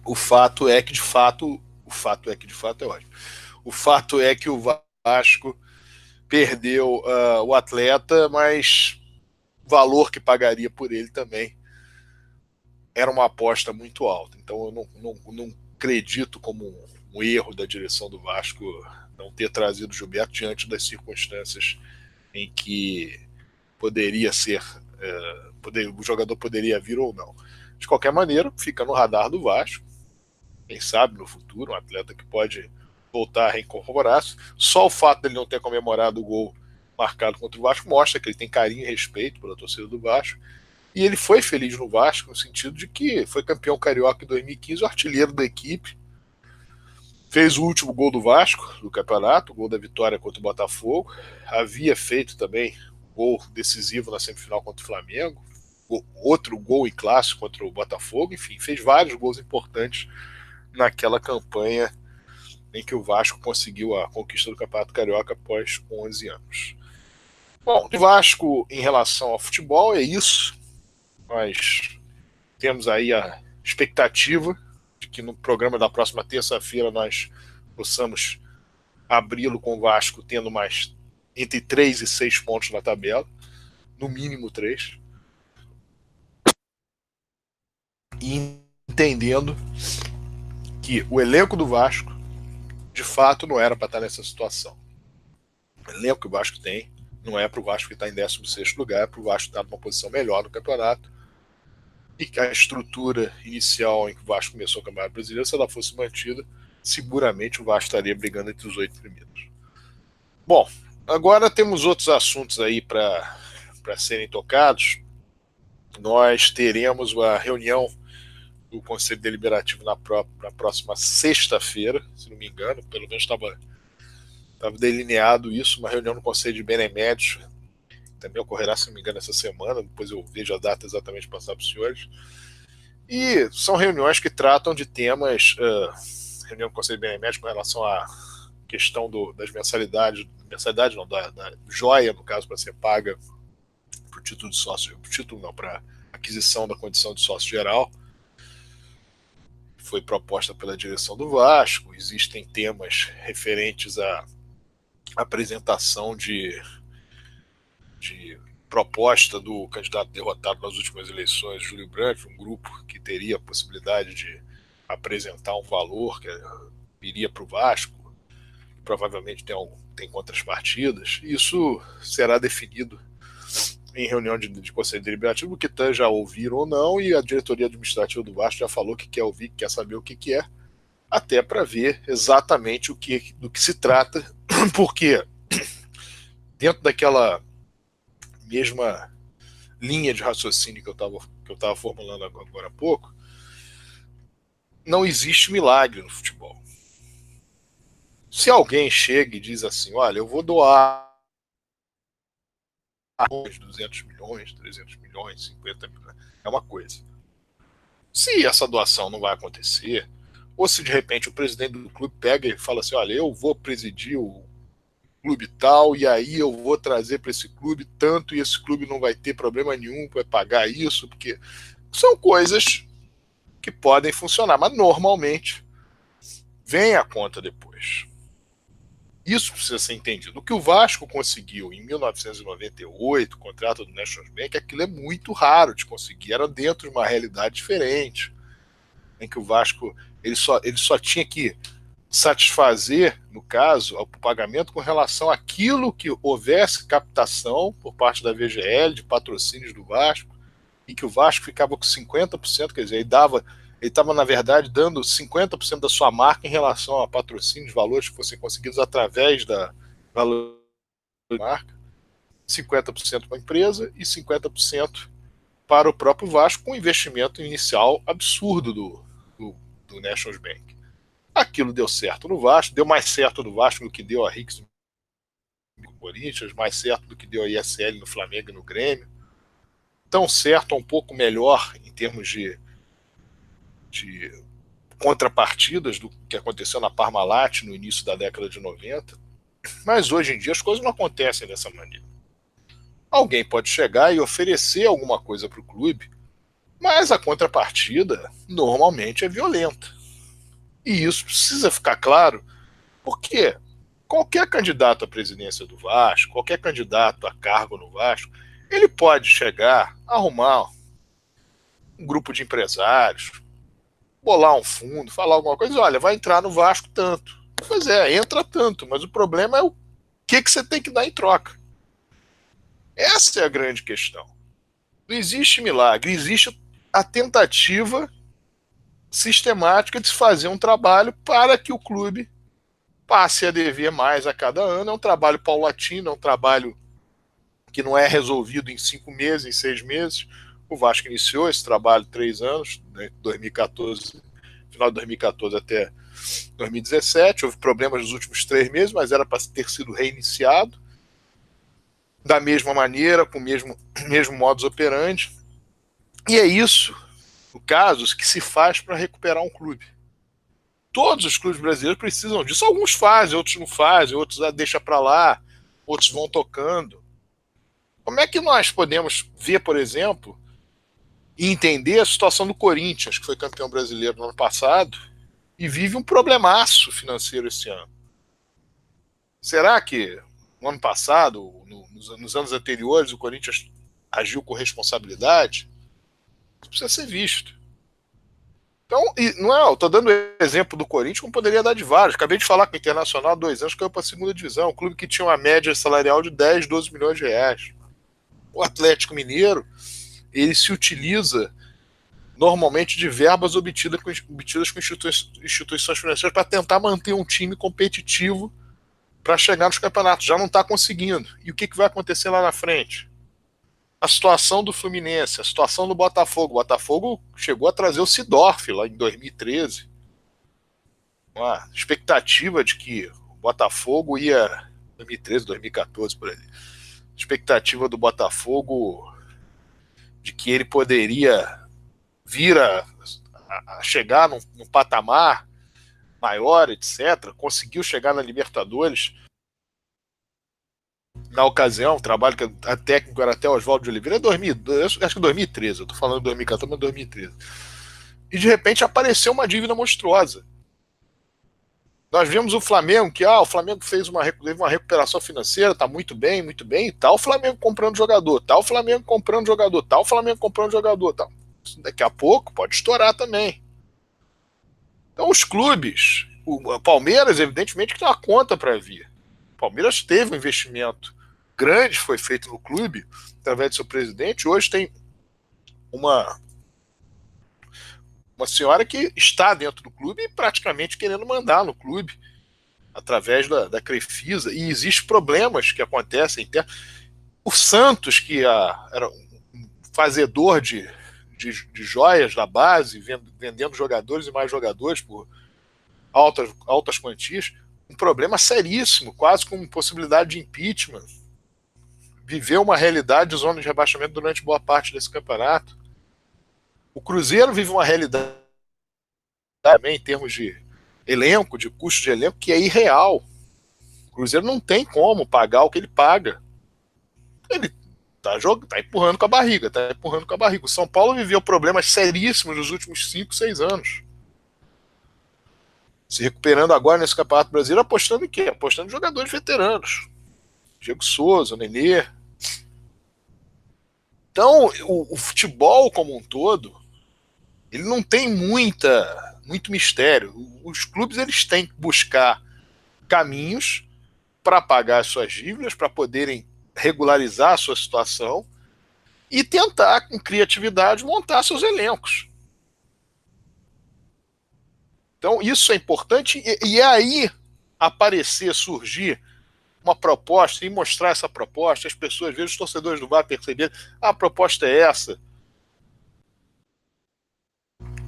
O fato é que de fato é ótimo. O fato é que o Vasco perdeu o atleta, mas o valor que pagaria por ele também era uma aposta muito alta. Então eu não acredito como um erro da direção do Vasco não ter trazido o Gilberto diante das circunstâncias em que poderia ser, o jogador poderia vir ou não. De qualquer maneira, fica no radar do Vasco. Quem sabe no futuro, um atleta que pode voltar a reincorporar-se. Só o fato dele não ter comemorado o gol marcado contra o Vasco mostra que ele tem carinho e respeito pela torcida do Vasco. E ele foi feliz no Vasco, no sentido de que foi campeão carioca em 2015, o artilheiro da equipe. Fez o último gol do Vasco, do campeonato, o gol da vitória contra o Botafogo. Havia feito também gol decisivo na semifinal contra o Flamengo. Outro gol em clássico contra o Botafogo. Enfim, fez vários gols importantes naquela campanha em que o Vasco conseguiu a conquista do Campeonato Carioca após 11 anos. Bom, o Vasco em relação ao futebol é isso. Nós temos aí a expectativa de que no programa da próxima terça-feira nós possamos abri-lo com o Vasco tendo mais entre 3 e 6 pontos na tabela, no mínimo 3. E entendendo que o elenco do Vasco de fato não era para estar nessa situação. O elenco que o Vasco tem não é para o Vasco que está em 16º lugar, é para o Vasco estar numa posição melhor no campeonato, e que a estrutura inicial em que o Vasco começou o Campeonato Brasileiro, se ela fosse mantida, seguramente o Vasco estaria brigando entre os 8 primeiros. Bom, agora temos outros assuntos aí para serem tocados. Nós teremos uma reunião do Conselho Deliberativo na próxima sexta-feira, se não me engano, pelo menos estava delineado isso, uma reunião no Conselho de Benemédios, também ocorrerá, se não me engano, essa semana, depois eu vejo a data exatamente para passar para os senhores. E são reuniões que tratam de temas, reunião do Conselho de Benemédios com relação à questão das mensalidade não, da joia, no caso, para ser paga para o título de sócio, para aquisição da condição de sócio geral, foi proposta pela direção do Vasco. Existem temas referentes à apresentação de proposta do candidato derrotado nas últimas eleições, Júlio Brandt, um grupo que teria a possibilidade de apresentar um valor que iria para o Vasco, provavelmente tem contrapartidas. Isso será definido em reunião de Conselho Deliberativo, o que já ouviram ou não, e a diretoria administrativa do Vasco já falou que quer ouvir, que quer saber o que é, até para ver exatamente do que se trata, porque dentro daquela mesma linha de raciocínio que eu estava formulando agora há pouco, não existe milagre no futebol. Se alguém chega e diz assim, olha, eu vou doar 200 milhões, 300 milhões, 50 milhões, é uma coisa. Se essa doação não vai acontecer, ou se de repente o presidente do clube pega e fala assim, olha, eu vou presidir o clube tal, e aí eu vou trazer para esse clube tanto, e esse clube não vai ter problema nenhum para pagar isso, porque são coisas que podem funcionar, mas normalmente vem a conta depois. Isso precisa ser entendido. O que o Vasco conseguiu em 1998, o contrato do National Bank, aquilo é muito raro de conseguir, era dentro de uma realidade diferente, em que o Vasco ele só tinha que satisfazer, no caso, o pagamento com relação àquilo que houvesse captação por parte da VGL, de patrocínios do Vasco, e que o Vasco ficava com 50%, quer dizer, ele estava, na verdade, dando 50% da sua marca em relação a patrocínios, valores que fossem conseguidos através da valor da marca, 50% para a empresa e 50% para o próprio Vasco, com um investimento inicial absurdo do National Bank. Aquilo deu certo no Vasco, deu mais certo no Vasco do que deu a Rix no Corinthians, mais certo do que deu a ISL no Flamengo e no Grêmio. Tão certo, um pouco melhor em termos de contrapartidas do que aconteceu na Parmalat no início da década de 90. Mas hoje em dia as coisas não acontecem dessa maneira. Alguém pode chegar e oferecer alguma coisa para o clube, mas a contrapartida normalmente é violenta. E isso precisa ficar claro, porque qualquer candidato à presidência do Vasco, qualquer candidato a cargo no Vasco, ele pode chegar, arrumar um grupo de empresários, bolar um fundo, falar alguma coisa, olha, vai entrar no Vasco tanto. Pois é, entra tanto, mas o problema é o que você tem que dar em troca. Essa é a grande questão. Não existe milagre, existe a tentativa sistemática de se fazer um trabalho para que o clube passe a dever mais a cada ano. É um trabalho paulatino, é um trabalho que não é resolvido em 5 meses, em 6 meses. O Vasco iniciou esse trabalho 3 anos, né, 2014, final de 2014 até 2017. Houve problemas nos últimos 3 meses, mas era para ter sido reiniciado da mesma maneira, com o mesmo modus operandi. E é isso, no caso, que se faz para recuperar um clube. Todos os clubes brasileiros precisam disso. Alguns fazem, outros não fazem, outros deixam para lá, outros vão tocando. Como é que nós podemos ver, por exemplo, e entender a situação do Corinthians, que foi campeão brasileiro no ano passado, e vive um problemaço financeiro esse ano? Será que no ano passado, nos anos anteriores, o Corinthians agiu com responsabilidade? Isso precisa ser visto. Então, eu estou dando o exemplo do Corinthians, como poderia dar de vários. Acabei de falar com o Internacional há 2 anos, caiu para a segunda divisão, um clube que tinha uma média salarial de 10, 12 milhões de reais. O Atlético Mineiro, ele se utiliza normalmente de verbas obtidas com instituições financeiras para tentar manter um time competitivo para chegar nos campeonatos. Já não está conseguindo. E o que vai acontecer lá na frente? A situação do Fluminense, a situação do Botafogo. O Botafogo chegou a trazer o Seedorf lá em 2013. Uma expectativa de que o Botafogo ia... 2013, 2014, por aí. Expectativa do Botafogo de que ele poderia vir a chegar num patamar maior, etc. Conseguiu chegar na Libertadores. Na ocasião, o trabalho que a técnico era até Oswaldo de Oliveira, acho que 2013, eu estou falando de 2014, mas 2013. E de repente apareceu uma dívida monstruosa. Nós vimos o Flamengo, que o Flamengo teve uma recuperação financeira, está muito bem, e tal, o Flamengo comprando jogador, tal, o Flamengo comprando jogador, tal, o Flamengo comprando jogador, tal. Daqui a pouco pode estourar também. Então os clubes, o Palmeiras, evidentemente, que tem uma conta para vir. O Palmeiras teve um investimento grande, foi feito no clube, através do seu presidente. Hoje tem uma senhora que está dentro do clube e praticamente querendo mandar no clube, através da Crefisa. E existem problemas que acontecem. O Santos, que era um fazedor de joias da base, vendendo jogadores e mais jogadores por altas quantias, um problema seríssimo, quase com possibilidade de impeachment. Viveu uma realidade de zona de rebaixamento durante boa parte desse campeonato. O Cruzeiro vive uma realidade também em termos de elenco, de custo de elenco, que é irreal. O Cruzeiro não tem como pagar o que ele paga. Ele tá empurrando com a barriga, O São Paulo viveu problemas seríssimos nos últimos 5, 6 anos. Se recuperando agora nesse Campeonato Brasileiro, apostando em quê? Apostando em jogadores veteranos. Diego Souza, Nenê. Então, o futebol como um todo, ele não tem muita muito mistério. Os clubes eles têm que buscar caminhos para pagar as suas dívidas, para poderem regularizar a sua situação e tentar, com criatividade, montar seus elencos. Então, isso é importante e é aí aparecer, surgir uma proposta e mostrar essa proposta, as pessoas, ver os torcedores do VAR perceberem, a proposta é essa.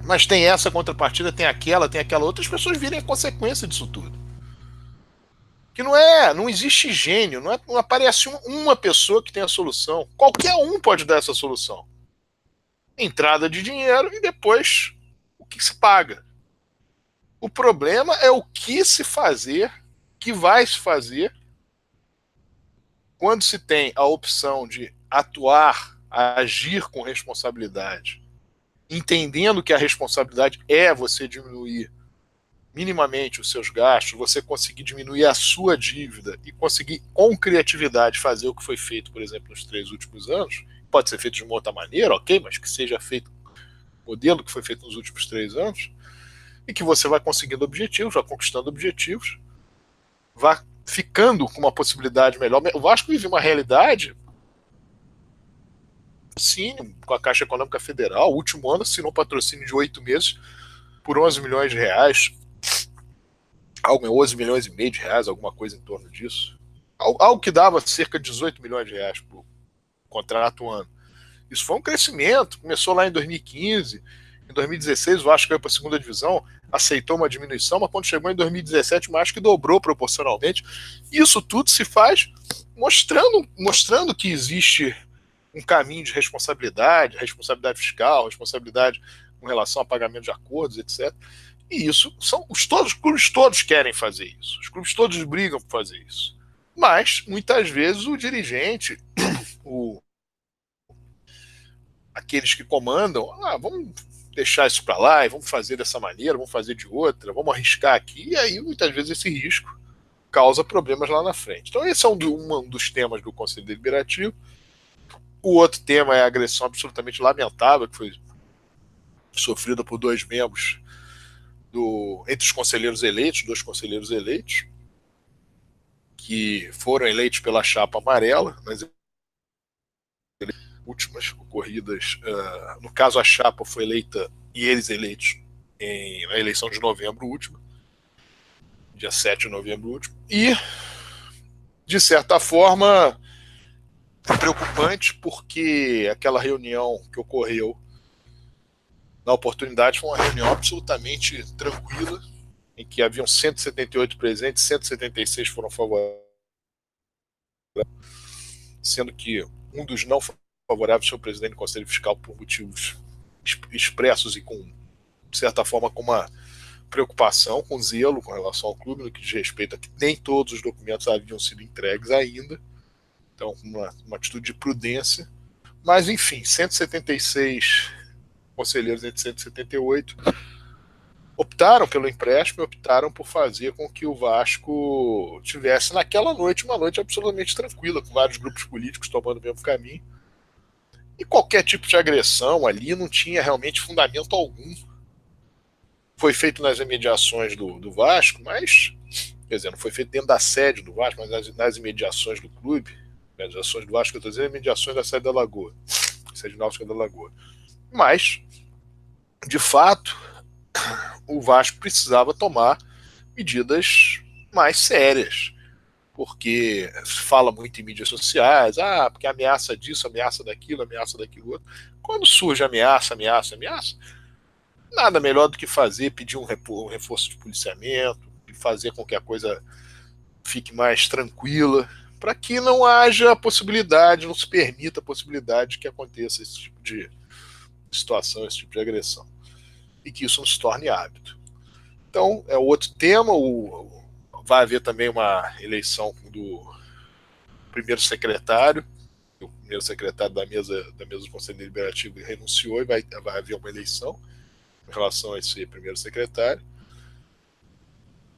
Mas tem essa contrapartida, tem aquela outra, as pessoas virem a consequência disso tudo. Que não existe gênio, não aparece uma pessoa que tem a solução. Qualquer um pode dar essa solução. Entrada de dinheiro e depois o que se paga. O problema é o que se fazer, que vai se fazer, quando se tem a opção de atuar, agir com responsabilidade, entendendo que a responsabilidade é você diminuir minimamente os seus gastos, você conseguir diminuir a sua dívida e conseguir, com criatividade, fazer o que foi feito, por exemplo, nos 3 últimos anos. Pode ser feito de uma outra maneira, ok, mas que seja feito o modelo que foi feito nos últimos 3 anos, e que você vai conseguindo objetivos, vai conquistando objetivos, vai ficando com uma possibilidade melhor. O Vasco vive uma realidade, sim, com a Caixa Econômica Federal. O último ano assinou um patrocínio de 8 meses por 11 milhões de reais. 11 milhões e meio de reais, alguma coisa em torno disso. Algo que dava cerca de 18 milhões de reais por contrato ano. Isso foi um crescimento, começou lá em 2015, em 2016 o Vasco caiu para a segunda divisão, aceitou uma diminuição, mas quando chegou em 2017 o Vasco dobrou proporcionalmente. Isso tudo se faz mostrando que existe um caminho de responsabilidade fiscal, responsabilidade com relação a pagamento de acordos, etc. E isso os clubes todos querem fazer isso. Os clubes todos brigam por fazer isso. Mas, muitas vezes, o dirigente, aqueles que comandam, vamos deixar isso para lá e vamos fazer dessa maneira, vamos fazer de outra, vamos arriscar aqui. E aí, muitas vezes, esse risco causa problemas lá na frente. Então, esse é um dos temas do Conselho Deliberativo. O outro tema é a agressão absolutamente lamentável que foi sofrida por 2 membros entre os conselheiros eleitos, 2 conselheiros eleitos, que foram eleitos pela chapa amarela nas últimas ocorridas. No caso, a chapa foi eleita e eles eleitos na eleição de novembro último, dia 7 de novembro último, e, de certa forma, é preocupante porque aquela reunião que ocorreu na oportunidade foi uma reunião absolutamente tranquila, em que haviam 178 presentes, 176 foram favoráveis, sendo que um dos não favoráveis foi o presidente do Conselho Fiscal por motivos expressos e de certa forma, com uma preocupação, com zelo com relação ao clube, no que diz respeito a que nem todos os documentos haviam sido entregues ainda. Então, uma atitude de prudência. Mas, enfim, 176 conselheiros entre 178 optaram pelo empréstimo e optaram por fazer com que o Vasco tivesse naquela noite uma noite absolutamente tranquila, com vários grupos políticos tomando o mesmo caminho. E qualquer tipo de agressão ali não tinha realmente fundamento algum. Foi feito nas imediações do Vasco, mas, quer dizer, não foi feito dentro da sede do Vasco, mas nas imediações do clube. Imediações do Vasco, eu estou dizendo, imediações da sede da Lagoa, sede náutica da Lagoa. Mas, de fato, o Vasco precisava tomar medidas mais sérias, porque se fala muito em mídias sociais, porque ameaça disso, ameaça daquilo outro. Quando surge ameaça, nada melhor do que pedir um reforço de policiamento, e fazer com que a coisa fique mais tranquila, para que não haja possibilidade, não se permita a possibilidade de que aconteça esse tipo de situação, esse tipo de agressão, e que isso não se torne hábito. Então, é outro tema. Vai haver também uma eleição do primeiro secretário. O primeiro secretário da mesa do Conselho Deliberativo renunciou e vai haver uma eleição em relação a esse primeiro secretário.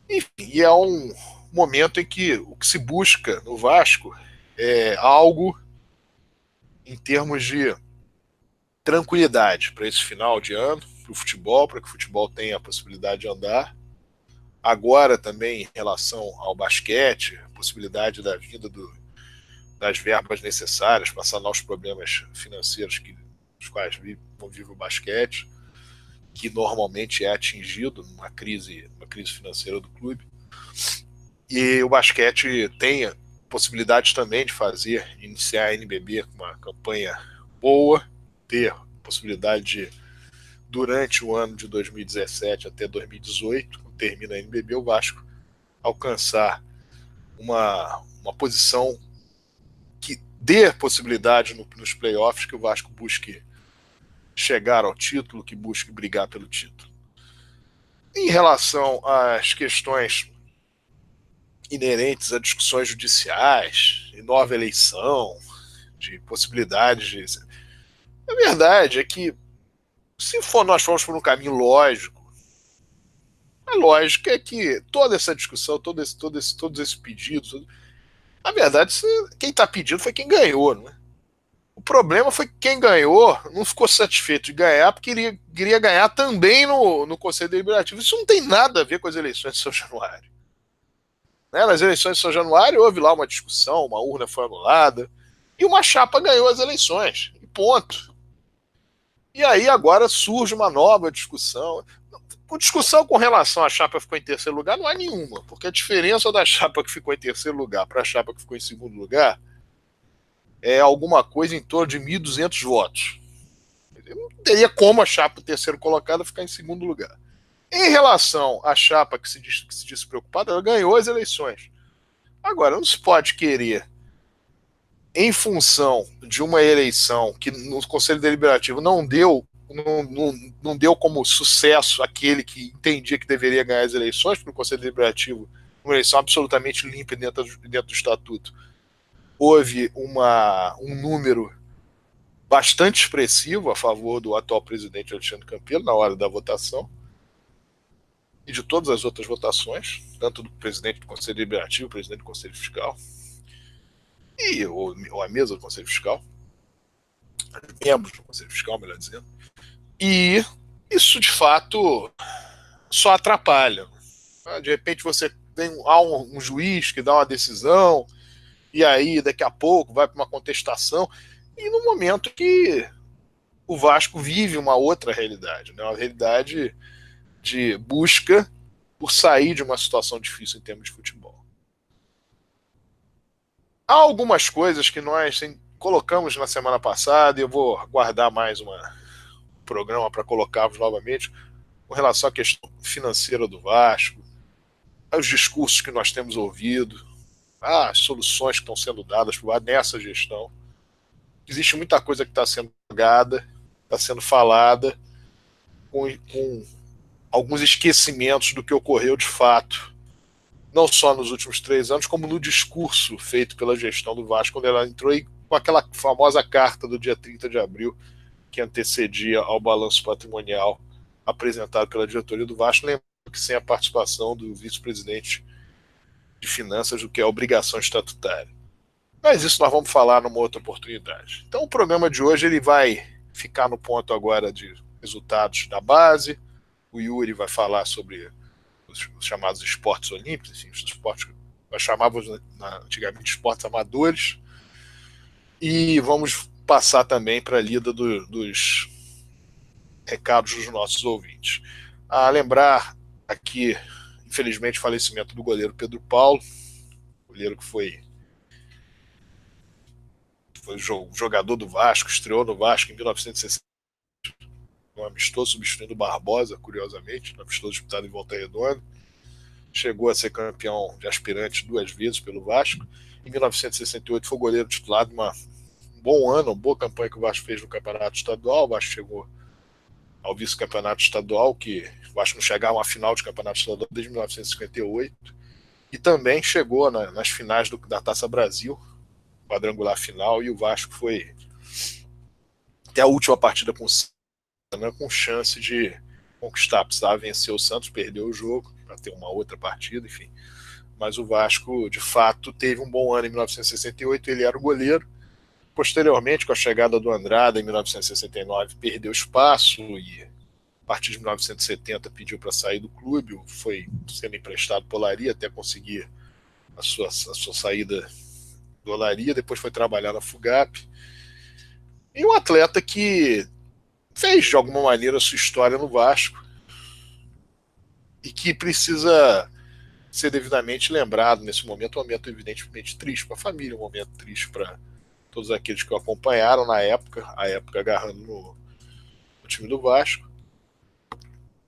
Enfim, e é um momento em que o que se busca no Vasco é algo em termos de tranquilidade para esse final de ano, para o futebol, para que o futebol tenha a possibilidade de andar. Agora também em relação ao basquete, a possibilidade da vinda das verbas necessárias para sanar os problemas financeiros os quais vive o basquete, que normalmente é atingido numa crise financeira do clube. E o basquete tem possibilidades também de iniciar a NBB com uma campanha boa, ter possibilidade de, durante o ano de 2017 até 2018, quando termina a NBB, o Vasco alcançar uma posição que dê possibilidade nos playoffs, que o Vasco busque chegar ao título, que busque brigar pelo título. Em relação às questões inerentes a discussões judiciais, de nova eleição, de possibilidades de... A verdade é que, se nós formos por um caminho lógico, a lógica é que toda essa discussão, todos esses pedidos, na verdade, quem está pedindo foi quem ganhou, não é? O problema foi que quem ganhou não ficou satisfeito de ganhar porque queria ganhar também no Conselho Deliberativo. Isso não tem nada a ver com as eleições de São Januário. Né? Nas eleições de São Januário houve lá uma discussão, uma urna foi anulada e uma chapa ganhou as eleições. E ponto. E aí agora surge uma nova discussão. A discussão com relação à chapa que ficou em terceiro lugar não há nenhuma, porque a diferença da chapa que ficou em terceiro lugar para a chapa que ficou em segundo lugar é alguma coisa em torno de 1.200 votos. Não teria como a chapa terceiro colocada ficar em segundo lugar. Em relação à chapa que se diz preocupada, ela ganhou as eleições. Agora, não se pode querer, em função de uma eleição que no Conselho Deliberativo não deu como sucesso aquele que entendia que deveria ganhar as eleições, porque no Conselho Deliberativo, uma eleição absolutamente limpa dentro do Estatuto, houve um número bastante expressivo a favor do atual presidente Alexandre Campelo na hora da votação e de todas as outras votações, tanto do presidente do Conselho Deliberativo, presidente do Conselho Fiscal ou a mesa do Conselho Fiscal, membros do Conselho Fiscal, melhor dizendo. E isso de fato só atrapalha. De repente você tem um juiz que dá uma decisão e aí daqui a pouco vai para uma contestação, e no momento que o Vasco vive uma outra realidade, né? Uma realidade de busca por sair de uma situação difícil em termos de futebol. Há algumas coisas que nós colocamos na semana passada, e eu vou guardar mais um programa para colocá-los novamente, com relação à questão financeira do Vasco, aos discursos que nós temos ouvido, as soluções que estão sendo dadas nessa gestão. Existe muita coisa que está sendo jogada, está sendo falada, com alguns esquecimentos do que ocorreu de fato, não só nos últimos 3 anos, como no discurso feito pela gestão do Vasco, quando ela entrou com aquela famosa carta do dia 30 de abril, que antecedia ao balanço patrimonial apresentado pela diretoria do Vasco, lembrando que sem a participação do vice-presidente de finanças, do que é obrigação estatutária. Mas isso nós vamos falar numa outra oportunidade. Então o programa de hoje ele vai ficar no ponto agora de resultados da base. O Yuri vai falar sobre os chamados esportes olímpicos, enfim, os esportes que nós chamávamos antigamente esportes amadores. E vamos passar também para a lida dos recados dos nossos ouvintes. Lembrar aqui, infelizmente, o falecimento do goleiro Pedro Paulo, goleiro que foi jogador do Vasco, estreou no Vasco em 1960, um amistoso substituindo o Barbosa, curiosamente, um amistoso disputado em Volta Redonda. Chegou a ser campeão de aspirantes 2 vezes pelo Vasco. Em 1968 foi goleiro titular de um bom ano, uma boa campanha que o Vasco fez no Campeonato Estadual. O Vasco chegou ao vice-campeonato estadual, que o Vasco não chegava a uma final de campeonato estadual desde 1958, e também chegou nas finais da Taça Brasil, quadrangular final, e o Vasco foi até a última partida com chance de conquistar. Precisava vencer o Santos, perdeu o jogo para ter uma outra partida, enfim. Mas o Vasco, de fato, teve um bom ano em 1968, ele era o goleiro. Posteriormente, com a chegada do Andrada em 1969, perdeu espaço e partir de 1970 pediu para sair do clube, foi sendo emprestado por Olaria até conseguir a sua saída do Olaria, depois foi trabalhar na Fugap. E um atleta que fez de alguma maneira a sua história no Vasco e que precisa ser devidamente lembrado nesse momento, um momento evidentemente triste para a família, um momento triste para todos aqueles que o acompanharam na época, a época agarrando no time do Vasco,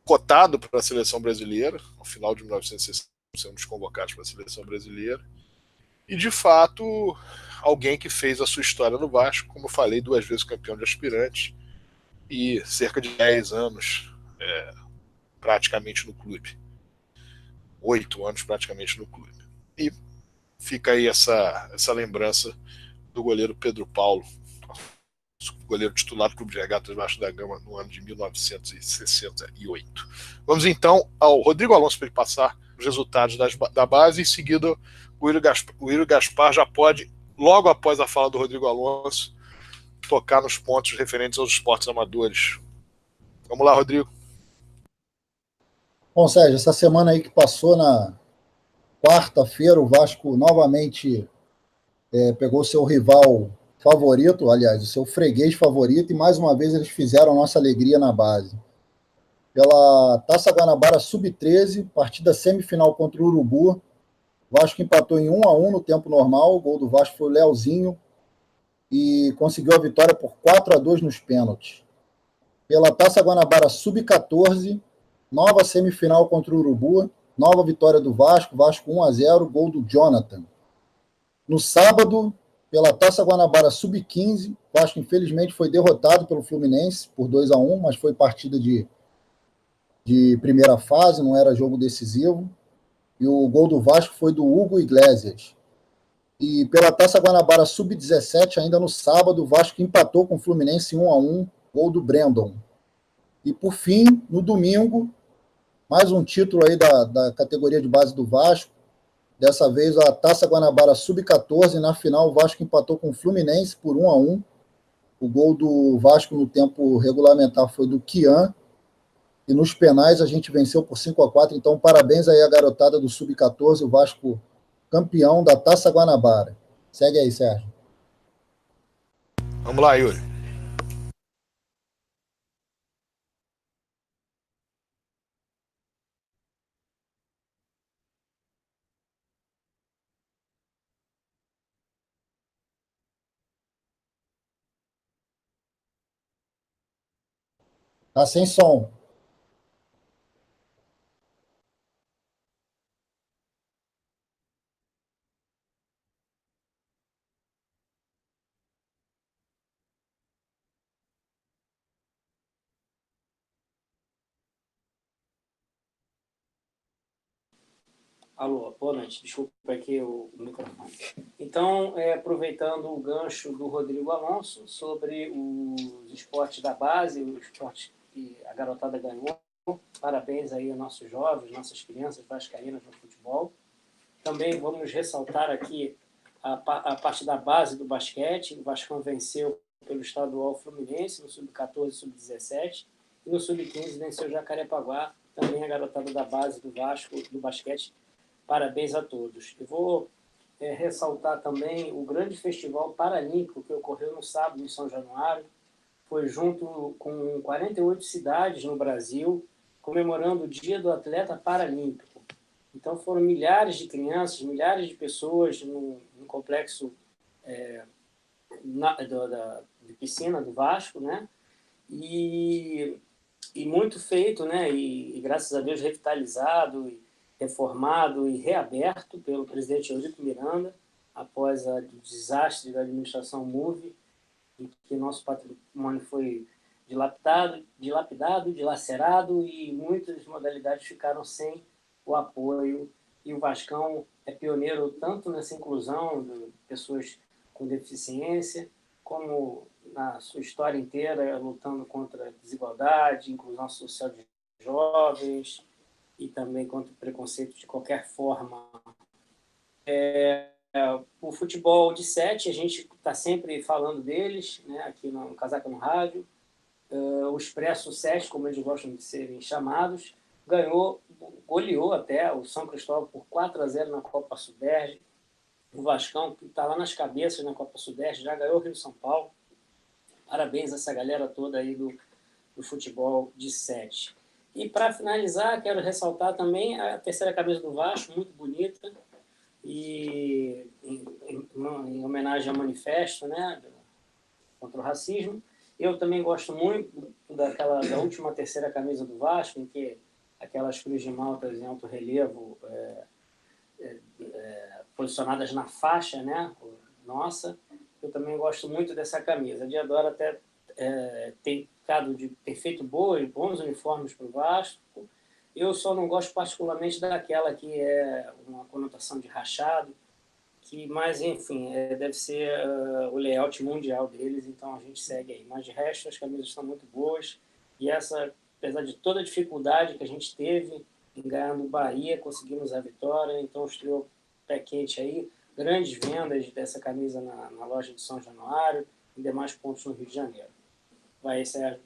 cotado para a seleção brasileira, no final de 1960, sendo convocados para a seleção brasileira, e de fato alguém que fez a sua história no Vasco, como eu falei, 2 vezes campeão de aspirantes e cerca de 10 anos praticamente no clube. 8 anos praticamente no clube. E fica aí essa lembrança do goleiro Pedro Paulo, goleiro titular do Clube de Regatas Vasco da Gama no ano de 1968. Vamos então ao Rodrigo Alonso para ele passar os resultados da base. Em seguida, o Írio Gaspar já pode, logo após a fala do Rodrigo Alonso, tocar nos pontos referentes aos esportes amadores. Vamos lá, Rodrigo.
Bom, Sérgio, essa semana aí que passou, na quarta-feira, o Vasco novamente pegou seu rival favorito, aliás, o seu freguês favorito, e mais uma vez eles fizeram nossa alegria na base. Pela Taça Guanabara Sub-13, partida semifinal contra o Urubu, o Vasco empatou em 1-1 no tempo normal, o gol do Vasco foi o Leozinho, e conseguiu a vitória por 4-2 nos pênaltis. Pela Taça Guanabara Sub-14, nova semifinal contra o Urubu, nova vitória do Vasco, Vasco 1-0, gol do Jonathan. No sábado, pela Taça Guanabara Sub-15, o Vasco infelizmente foi derrotado pelo Fluminense por 2-1, mas foi partida de primeira fase, não era jogo decisivo. E o gol do Vasco foi do Hugo Iglesias. E pela Taça Guanabara Sub-17, ainda no sábado, o Vasco empatou com o Fluminense 1-1, gol do Brandon. E por fim, no domingo, mais um título aí da categoria de base do Vasco. Dessa vez a Taça Guanabara Sub-14, na final o Vasco empatou com o Fluminense por 1-1. O gol do Vasco no tempo regulamentar foi do Kian. E nos penais a gente venceu por 5-4. Então parabéns aí à garotada do Sub-14, o Vasco campeão da Taça Guanabara. Segue aí, Sérgio.
Vamos lá, Yuri.
Tá sem som.
Alô, boa noite. Desculpa aqui o microfone. Então, aproveitando o gancho do Rodrigo Alonso sobre os esportes da base, o esporte que a garotada ganhou. Parabéns aí aos nossos jovens, nossas crianças vascaínas no futebol. Também vamos ressaltar aqui a parte da base do basquete. O Vascão venceu pelo estadual Fluminense no Sub-14 e Sub-17. E no Sub-15 venceu o Jacarepaguá, também a garotada da base do Vasco, do basquete. Parabéns a todos. Eu vou ressaltar também o grande festival paralímpico que ocorreu no sábado em São Januário. Foi junto com 48 cidades no Brasil, comemorando o Dia do Atleta Paralímpico. Então foram milhares de crianças, milhares de pessoas no complexo de piscina do Vasco, né? E muito feito, né? E graças a Deus revitalizado, reformado e reaberto pelo presidente Eurico Miranda, após o desastre da administração MUVE, em que nosso patrimônio foi dilapidado, dilacerado e muitas modalidades ficaram sem o apoio. E o Vascão é pioneiro tanto nessa inclusão de pessoas com deficiência, como na sua história inteira lutando contra a desigualdade, inclusão social de jovens e também contra o preconceito de qualquer forma. O futebol de 7, a gente está sempre falando deles, né, aqui no Casaca no Rádio. o Expresso 7, como eles gostam de serem chamados, goleou até o São Cristóvão por 4-0 na Copa Sudeste. O Vascão, que está lá nas cabeças na Copa Sudeste, já ganhou o Rio São Paulo. Parabéns a essa galera toda aí do futebol de 7. E para finalizar, quero ressaltar também a terceira camisa do Vasco, muito bonita, e em homenagem ao manifesto, né, contra o racismo. Eu também gosto muito da última terceira camisa do Vasco, em que aquelas cruzes de maltas em alto relevo posicionadas na faixa, né, nossa. Eu também gosto muito dessa camisa. A Diadora até tem feito bons uniformes para o Vasco. Eu só não gosto particularmente daquela que é uma conotação de rachado, mas, enfim, deve ser o layout mundial deles, então a gente segue aí. Mas, de resto, as camisas estão muito boas. E essa, apesar de toda a dificuldade que a gente teve em ganhar no Bahia, conseguimos a vitória. Então, estreou pé quente aí. Grandes vendas dessa camisa na loja de São Januário e demais pontos no Rio de Janeiro. Vai, Sérgio.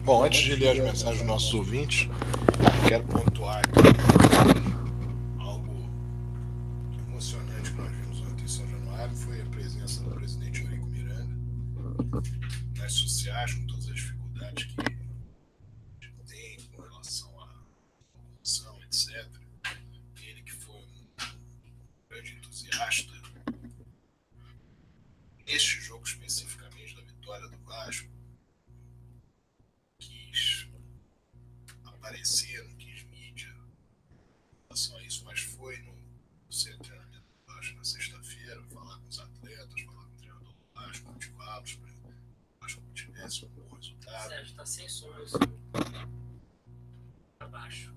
Bom, antes de ler as mensagens dos nossos ouvintes, quero pontuar aqui algo emocionante que nós vimos ontem em São Januário, foi a presença do presidente Eurico Miranda nas sociais, com todas as dificuldades que tem com relação à corrupção, etc. Ele que foi um grande entusiasta neste jogo especificamente da vitória do Vasco, quis aparecer, não quis mídia em relação a isso, mas foi no centro de treinamento do Vasco na sexta-feira, falar com os atletas, falar com o treinador do Vasco, motivá-los para que o Vasco tivesse um bom resultado.
Sérgio, está sem som isso. Para baixo.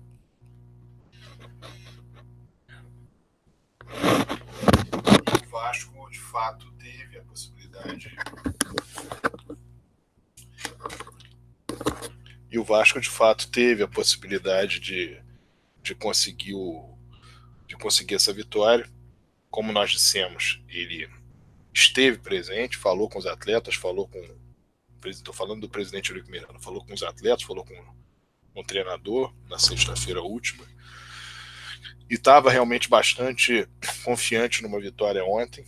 O Vasco, de fato, teve a possibilidade. E o Vasco, de fato, teve a possibilidade de conseguir essa vitória. Como nós dissemos, ele esteve presente, falou com os atletas, estou falando do presidente Eurico Miranda, falou com os atletas, falou com o treinador na sexta-feira última, e estava realmente bastante confiante numa vitória ontem.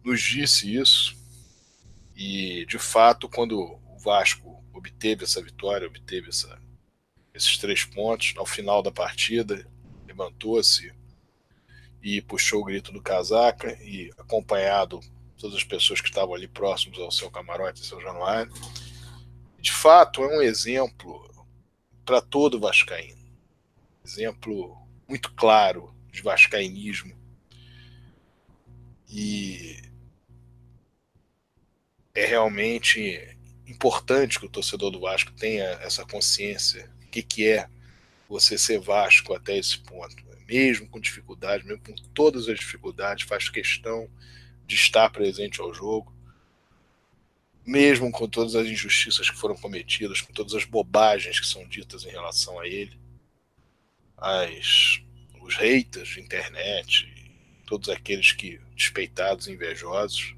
Nos disse isso, e de fato, quando o Vasco obteve essa vitória, obteve esses 3 pontos, ao final da partida, levantou-se e puxou o grito do casaca, e acompanhado todas as pessoas que estavam ali próximos ao seu camarote em São Januário. De fato, é um exemplo para todo vascaíno, exemplo muito claro de vascaínismo, e é realmente importante que o torcedor do Vasco tenha essa consciência do que é você ser Vasco até esse ponto, mesmo com dificuldade, mesmo com todas as dificuldades, faz questão de estar presente ao jogo, mesmo com todas as injustiças que foram cometidas, com todas as bobagens que são ditas em relação a ele, os haters de internet, todos aqueles que despeitados e invejosos.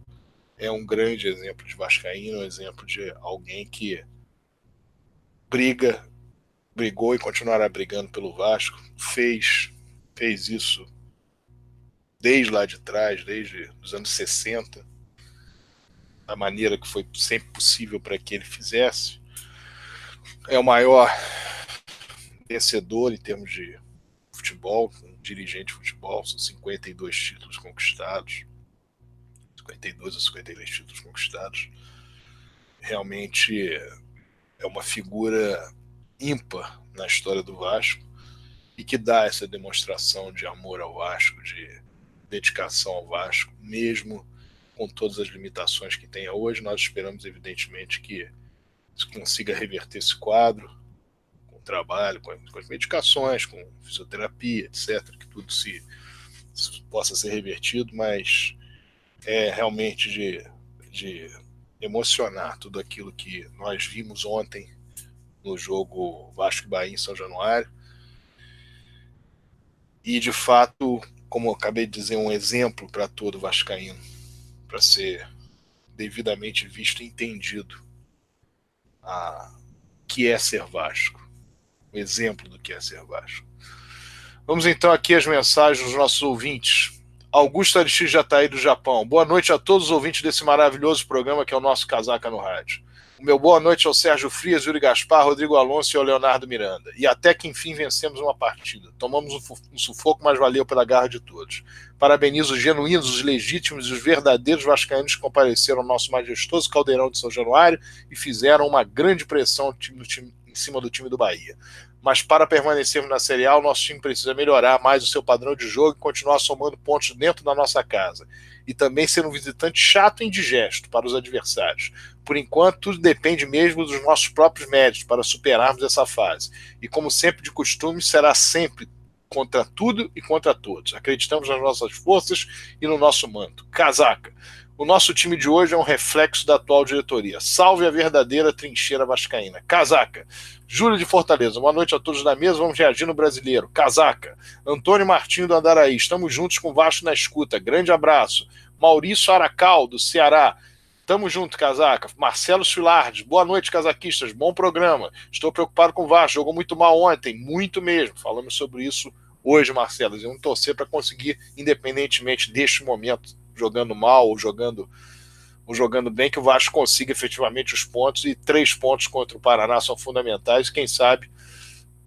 É um grande exemplo de vascaíno, um exemplo de alguém que brigou e continuará brigando pelo Vasco, fez isso desde lá de trás, desde os anos 60, da maneira que foi sempre possível para que ele fizesse. É o maior vencedor em termos de futebol, um dirigente de futebol, são 52 títulos conquistados, 52 ou 53 títulos conquistados. Realmente é uma figura ímpar na história do Vasco, e que dá essa demonstração de amor ao Vasco, de dedicação ao Vasco, mesmo com todas as limitações que tem hoje. Nós esperamos, evidentemente, que se consiga reverter esse quadro com o trabalho, com as medicações, com fisioterapia, etc., que tudo possa ser revertido, mas é realmente de emocionar tudo aquilo que nós vimos ontem no jogo Vasco e Bahia em São Januário. E, de fato, como eu acabei de dizer, um exemplo para todo vascaíno, para ser devidamente visto e entendido. que é ser Vasco. Um exemplo do que é ser Vasco. Vamos então aqui às mensagens dos nossos ouvintes. Augusto Aristides Jataí do Japão. Boa noite a todos os ouvintes desse maravilhoso programa que é o nosso Casaca no Rádio. O meu boa noite ao Sérgio Frias, Yuri Gaspar, Rodrigo Alonso e ao Leonardo Miranda. E até que enfim vencemos uma partida. Tomamos um sufoco, mas valeu pela garra de todos. Parabenizo os genuínos, os legítimos e os verdadeiros vascaínos que compareceram ao nosso majestoso caldeirão de São Januário e fizeram uma grande pressão em cima do time do Bahia. Mas para permanecermos na Série A, o nosso time precisa melhorar mais o seu padrão de jogo e continuar somando pontos dentro da nossa casa. E também ser um visitante chato e indigesto para os adversários. Por enquanto, tudo depende mesmo dos nossos próprios méritos para superarmos essa fase. E como sempre de costume, será sempre contra tudo e contra todos. Acreditamos nas nossas forças e no nosso manto. Casaca. O nosso time de hoje é um reflexo da atual diretoria. Salve a verdadeira trincheira vascaína. Casaca. Júlio de Fortaleza. Boa noite a todos da mesa. Vamos reagir no Brasileiro. Casaca. Antônio Martinho do Andaraí. Estamos juntos com o Vasco na escuta. Grande abraço. Maurício Aracal, do Ceará. Tamo junto, Casaca. Marcelo Filardes. Boa noite, casaquistas. Bom programa. Estou preocupado com o Vasco. Jogou muito mal ontem. Muito mesmo. Falamos sobre isso hoje, Marcelo. Vamos torcer para conseguir, independentemente deste momento, jogando mal ou jogando bem, que o Vasco consiga efetivamente os pontos, e 3 pontos contra o Paraná são fundamentais, quem sabe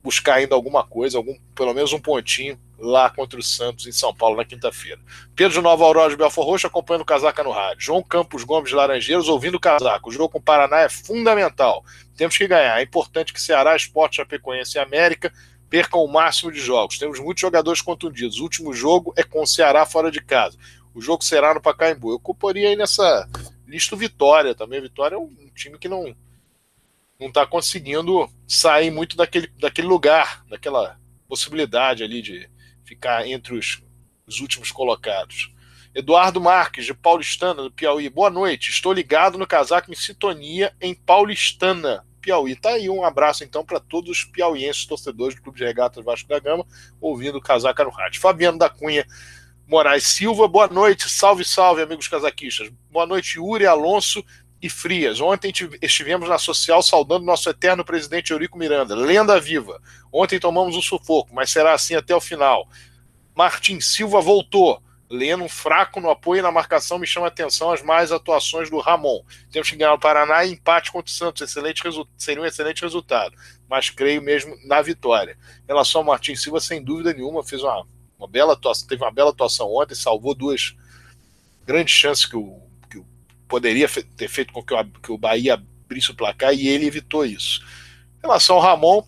buscar ainda alguma coisa, pelo menos um pontinho lá contra o Santos em São Paulo na quinta-feira. Pedro de Nova Aurora de Belfort Roxo acompanhando o Casaca no rádio. João Campos Gomes de Laranjeiros ouvindo o Casaca. O jogo com o Paraná é fundamental, temos que ganhar. É importante que Ceará, Sport, Chapecoense e América percam o máximo de jogos. Temos muitos jogadores contundidos. O último jogo é com o Ceará fora de casa. O jogo será no Pacaembu. Eu culparia aí nessa lista o Vitória também. Vitória é um time que não está conseguindo sair muito daquele lugar, daquela possibilidade ali de ficar entre os últimos colocados. Eduardo Marques, de Paulistana, do Piauí. Boa noite. Estou ligado no Casaca em sintonia em Paulistana, Piauí. Tá aí, um abraço então para todos os piauienses torcedores do Clube de Regatas Vasco da Gama ouvindo o Casaca no rádio. Fabiano da Cunha Moraes Silva, boa noite, salve, salve, amigos casaquistas. Boa noite, Yuri, Alonso e Frias. Ontem estivemos na social saudando nosso eterno presidente Eurico Miranda, lenda viva. Ontem tomamos um sufoco, mas será assim até o final. Martim Silva voltou. Leno fraco no apoio e na marcação, me chama a atenção as mais atuações do Ramon. Temos que ganhar o Paraná e empate contra o Santos. Seria um excelente resultado, mas creio mesmo na vitória. Em relação ao Martim Silva, sem dúvida nenhuma, fez uma bela atuação, teve uma bela atuação ontem, salvou 2 grandes chances que poderia ter feito com que o Bahia abrisse o placar, e ele evitou isso. Em relação ao Ramon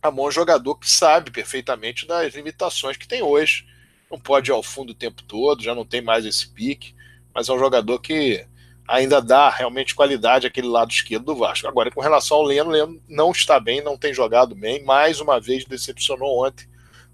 é um jogador que sabe perfeitamente das limitações que tem hoje. Não pode ir ao fundo o tempo todo, já não tem mais esse pique, mas é um jogador que ainda dá realmente qualidade àquele lado esquerdo do Vasco. Agora, com relação ao Leno, não está bem, não tem jogado bem, mais uma vez decepcionou ontem,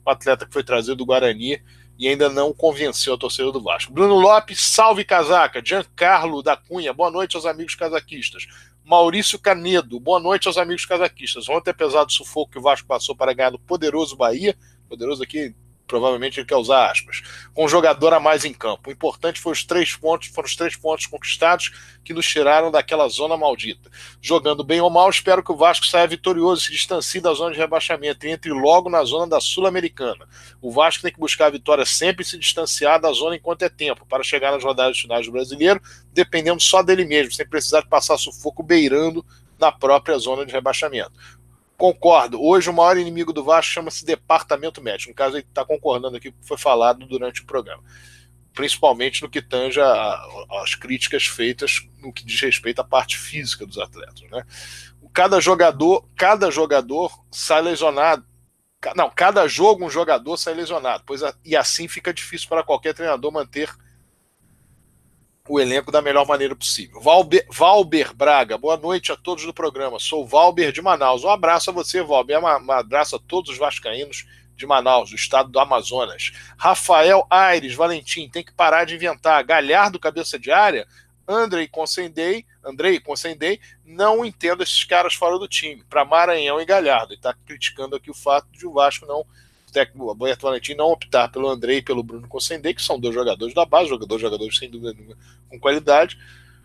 um atleta que foi trazido do Guarani e ainda não convenceu a torcida do Vasco. Bruno Lopes, salve Casaca. Giancarlo da Cunha, boa noite aos amigos casaquistas. Maurício Canedo, boa noite aos amigos casaquistas. Ontem, apesar do sufoco que o Vasco passou para ganhar do poderoso Bahia, poderoso aqui, provavelmente ele quer usar aspas, com um jogador a mais em campo. O importante foram os 3 pontos conquistados que nos tiraram daquela zona maldita. Jogando bem ou mal, espero que o Vasco saia vitorioso, se distancie da zona de rebaixamento e entre logo na zona da Sul-Americana. O Vasco tem que buscar a vitória sempre e se distanciar da zona enquanto é tempo, para chegar nas rodadas finais do Brasileiro, dependendo só dele mesmo, sem precisar de passar sufoco beirando na própria zona de rebaixamento. Concordo. Hoje o maior inimigo do Vasco chama-se departamento médico. No caso, ele está concordando aqui com o que foi falado durante o programa. Principalmente no que tange as críticas feitas no que diz respeito à parte física dos atletas, né? Cada jogador sai lesionado. Não, cada jogo um jogador sai lesionado. E assim fica difícil para qualquer treinador manter o elenco da melhor maneira possível. Valber Braga, boa noite a todos do programa. Sou o Valber de Manaus. Um abraço a você, Valber. Um abraço a todos os vascaínos de Manaus, do estado do Amazonas. Rafael Aires Valentim, tem que parar de inventar. Galhardo, cabeça de área. Andrei Consendei, não entendo esses caras fora do time. Para Maranhão e Galhardo. Ele está criticando aqui o fato de o Vasco não, o técnico Alberto Valentim, não optar pelo Andrei e pelo Bruno Consendei, que são 2 jogadores da base, jogadores sem dúvida nenhuma com qualidade,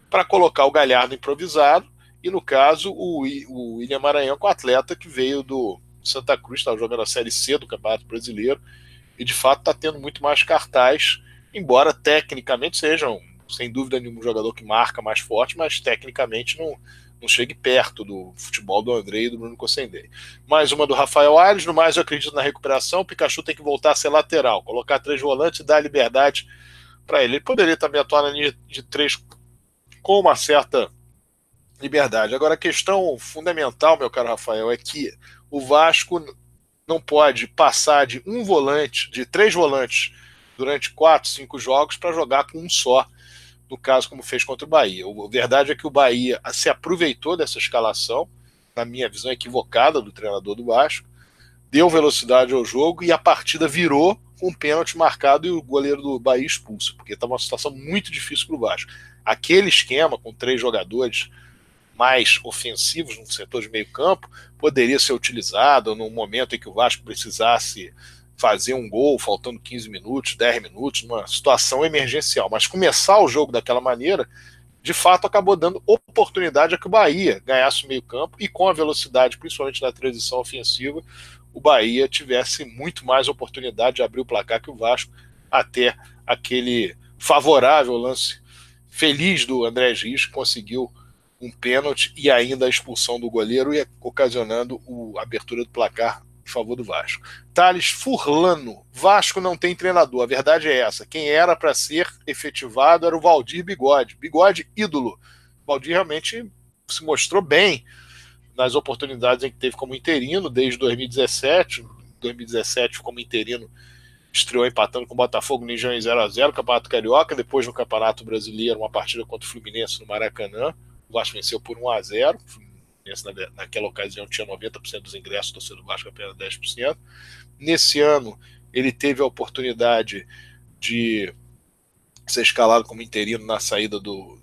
para colocar o Galhardo improvisado e no caso o William Maranhão, com o atleta que veio do Santa Cruz, estava jogando a Série C do Campeonato Brasileiro, e de fato está tendo muito mais cartaz, embora tecnicamente sejam, sem dúvida nenhuma, um jogador que marca mais forte, mas tecnicamente não chegue perto do futebol do André e do Bruno Cossenday. Mais uma do Rafael Aires. No mais, eu acredito na recuperação. O Pikachu tem que voltar a ser lateral, colocar 3 volantes e dar liberdade para ele. Ele poderia também atuar na linha de 3 com uma certa liberdade. Agora, a questão fundamental, meu caro Rafael, é que o Vasco não pode passar de 3 volantes durante 4, 5 jogos para jogar com um só, no caso como fez contra o Bahia. A verdade é que o Bahia se aproveitou dessa escalação, na minha visão equivocada do treinador do Vasco, deu velocidade ao jogo e a partida virou com um pênalti marcado e o goleiro do Bahia expulso, porque estava uma situação muito difícil para o Vasco. Aquele esquema com 3 jogadores mais ofensivos no setor de meio campo poderia ser utilizado num momento em que o Vasco precisasse fazer um gol faltando 15 minutos, 10 minutos, numa situação emergencial. Mas começar o jogo daquela maneira, de fato, acabou dando oportunidade a que o Bahia ganhasse o meio campo e com a velocidade, principalmente na transição ofensiva, o Bahia tivesse muito mais oportunidade de abrir o placar que o Vasco, até aquele favorável lance feliz do André Gies, que conseguiu um pênalti e ainda a expulsão do goleiro, e ocasionando a abertura do placar em favor do Vasco. Thales Furlano: Vasco não tem treinador, a verdade é essa. Quem era para ser efetivado era o Valdir Bigode. Bigode, ídolo. O Valdir realmente se mostrou bem nas oportunidades em que teve como interino desde 2017. 2017 como interino, estreou empatando com o Botafogo no Engenhão em 0-0 no Campeonato Carioca, depois no Campeonato Brasileiro, uma partida contra o Fluminense no Maracanã. O Vasco venceu por 1-0. Naquela ocasião tinha 90% dos ingressos, torcedor do Vasco apenas 10%. Nesse ano ele teve a oportunidade de ser escalado como interino na saída do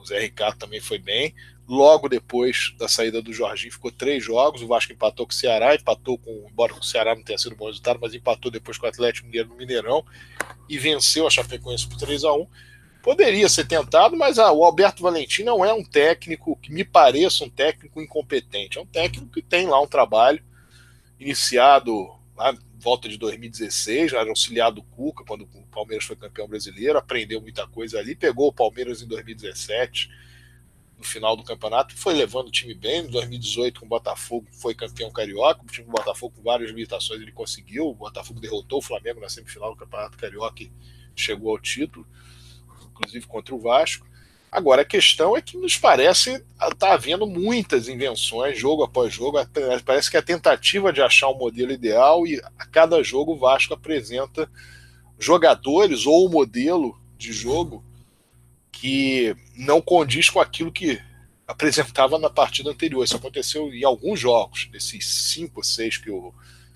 Zé Ricardo, também foi bem. Logo depois da saída do Jorginho, ficou 3 jogos. O Vasco empatou com o Ceará, embora o Ceará não tenha sido um bom resultado, mas empatou depois com o Atlético Mineiro no Mineirão e venceu a Chapecoense por 3-1. Poderia ser tentado, mas o Alberto Valentim não é um técnico que me pareça um técnico incompetente. É um técnico que tem lá um trabalho iniciado lá em volta de 2016, era auxiliar do Cuca, quando o Palmeiras foi campeão brasileiro, aprendeu muita coisa ali, pegou o Palmeiras em 2017, no final do campeonato, foi levando o time bem. Em 2018, com o Botafogo, foi campeão carioca. O time do Botafogo, com várias limitações, ele conseguiu. O Botafogo derrotou o Flamengo na semifinal do Campeonato Carioca e chegou ao título, inclusive contra o Vasco. Agora, a questão é que nos parece estar havendo muitas invenções, jogo após jogo. Parece que a tentativa de achar um modelo ideal, e a cada jogo o Vasco apresenta jogadores ou um modelo de jogo que não condiz com aquilo que apresentava na partida anterior. Isso aconteceu em alguns jogos, desses 5 ou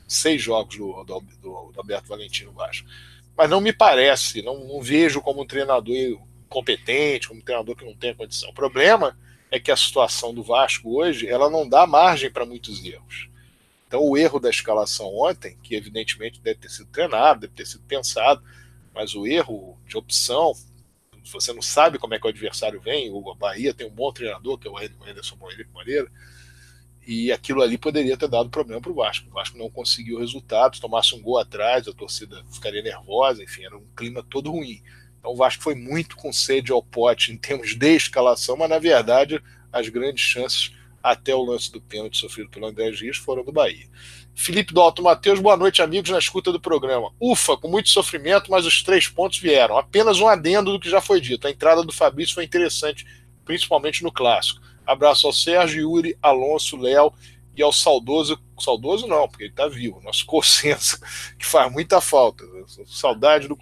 6 jogos do Alberto Valentim no Vasco. Mas não me parece, não vejo como um treinador competente, como um treinador que não tem condição. O problema é que a situação do Vasco hoje, ela não dá margem para muitos erros. Então o erro da escalação ontem, que evidentemente deve ter sido treinado, deve ter sido pensado, mas o erro de opção, você não sabe como é que o adversário vem. O Bahia tem um bom treinador, que é o Anderson Moreira, e aquilo ali poderia ter dado problema para o Vasco. O Vasco não conseguiu o resultado, se tomasse um gol atrás, a torcida ficaria nervosa, enfim, era um clima todo ruim. Então o Vasco foi muito com sede ao pote em termos de escalação, mas na verdade as grandes chances, até o lance do pênalti sofrido pelo André Gies, foram do Bahia. Felipe do Alto Mateus: boa noite, amigos, na escuta do programa. Ufa, com muito sofrimento, mas os 3 pontos vieram. Apenas um adendo do que já foi dito. A entrada do Fabrício foi interessante, principalmente no clássico. Abraço ao Sérgio, Yuri, Alonso, Léo e ao saudoso não, porque ele está vivo, nosso Cossença, que faz muita falta. Saudade do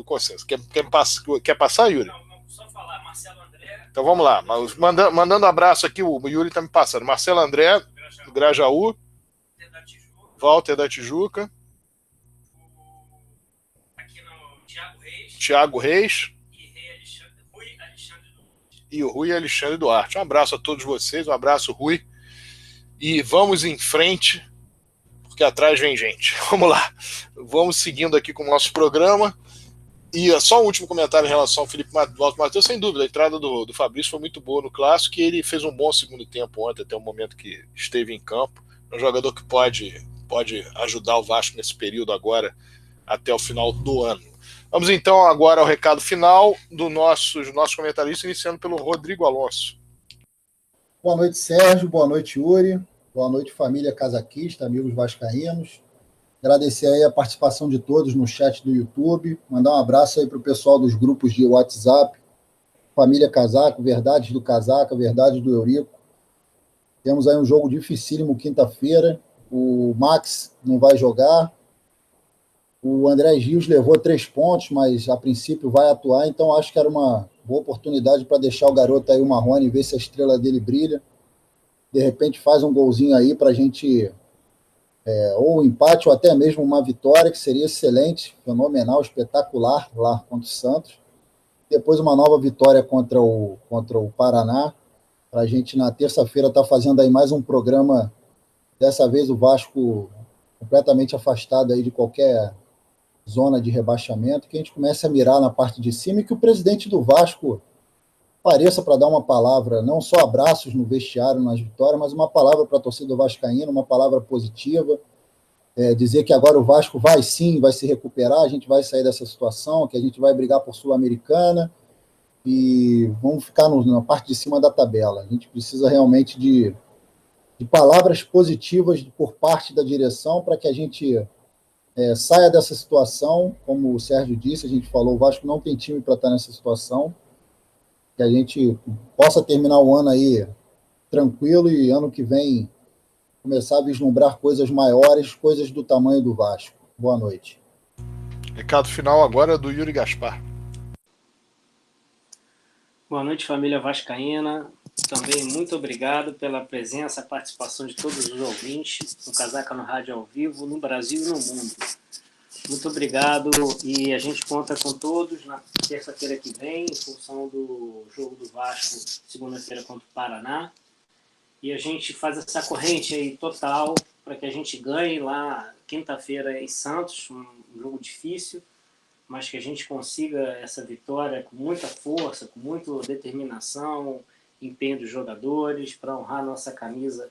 Cossença. Quer passar, Yuri?
Não, só falar, Marcelo André.
Então vamos lá, mandando abraço aqui, o Yuri está me passando. Marcelo André, do Grajaú, Walter da Tijuca,
aqui no
Thiago Reis e o Rui Alexandre Duarte. Um abraço a todos vocês, um abraço, Rui, e vamos em frente, porque atrás vem gente. Vamos lá, vamos seguindo aqui com o nosso programa. E só um último comentário em relação ao Felipe Matheus, sem dúvida, a entrada do Fabrício foi muito boa no Clássico e ele fez um bom segundo tempo ontem, até o momento que esteve em campo. É um jogador que pode ajudar o Vasco nesse período agora, até o final do ano. Vamos então agora ao recado final dos nossos comentaristas, iniciando pelo Rodrigo Alonso.
Boa noite, Sérgio. Boa noite, Yuri. Boa noite, família casaquista, amigos vascaínos. Agradecer aí a participação de todos no chat do YouTube. Mandar um abraço aí para o pessoal dos grupos de WhatsApp. Família Casaco, Verdades do Casaca, Verdades do Eurico. Temos aí um jogo dificílimo quinta-feira. O Max não vai jogar. O André Rios levou 3 pontos, mas a princípio vai atuar, então acho que era uma boa oportunidade para deixar o garoto aí, o Marrone, e ver se a estrela dele brilha. De repente faz um golzinho aí para a gente, ou um empate, ou até mesmo uma vitória, que seria excelente, fenomenal, espetacular, lá contra o Santos. Depois uma nova vitória contra o Paraná, para a gente na terça-feira estar fazendo aí mais um programa, dessa vez o Vasco completamente afastado aí de qualquer zona de rebaixamento, que a gente comece a mirar na parte de cima e que o presidente do Vasco apareça para dar uma palavra, não só abraços no vestiário, nas vitórias, mas uma palavra para a torcida vascaína, uma palavra positiva, dizer que agora o Vasco vai sim, vai se recuperar, a gente vai sair dessa situação, que a gente vai brigar por Sul-Americana e vamos ficar na parte de cima da tabela. A gente precisa realmente de palavras positivas por parte da direção para que a gente saia dessa situação. Como o Sérgio disse, a gente falou, o Vasco não tem time para estar nessa situação, que a gente possa terminar o ano aí tranquilo e ano que vem começar a vislumbrar coisas maiores, coisas do tamanho do Vasco. Boa noite.
Recado final agora do Yuri Gaspar.
Boa noite, família vascaína. Também muito obrigado pela presença, participação de todos os ouvintes no Casaca no Rádio ao Vivo, no Brasil e no mundo. Muito obrigado e a gente conta com todos na terça-feira que vem, em função do jogo do Vasco, segunda-feira contra o Paraná. E a gente faz essa corrente aí total para que a gente ganhe lá quinta-feira em Santos, um jogo difícil, mas que a gente consiga essa vitória com muita força, com muita determinação, empenho dos jogadores para honrar nossa camisa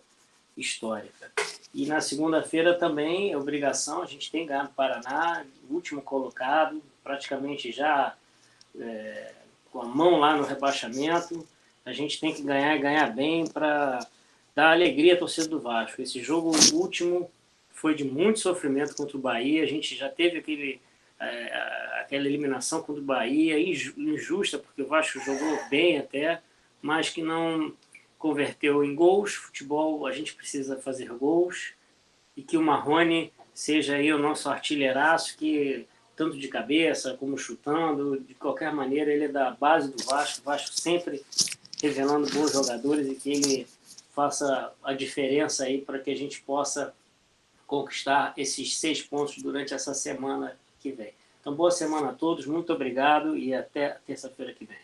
histórica. E na segunda-feira também é obrigação, a gente tem que ganhar no Paraná, último colocado, praticamente já com a mão lá no rebaixamento. A gente tem que ganhar bem para dar alegria à torcida do Vasco. Esse jogo último foi de muito sofrimento contra o Bahia, a gente já teve aquela eliminação contra o Bahia, injusta, porque o Vasco jogou bem até, mas que não converteu em gols. Futebol, a gente precisa fazer gols, e que o Marrone seja aí o nosso artilheiraço, que tanto de cabeça como chutando, de qualquer maneira, ele é da base do Vasco, o Vasco sempre revelando bons jogadores, e que ele faça a diferença aí para que a gente possa conquistar esses 6 pontos durante essa semana que vem. Então, boa semana a todos, muito obrigado e até terça-feira que vem.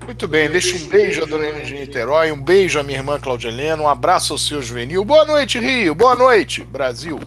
Muito bem, deixa um beijo a Dona Helena de Niterói, um beijo à minha irmã Claudia Helena, um abraço ao seu Juvenil. Boa noite, Rio, boa noite, Brasil.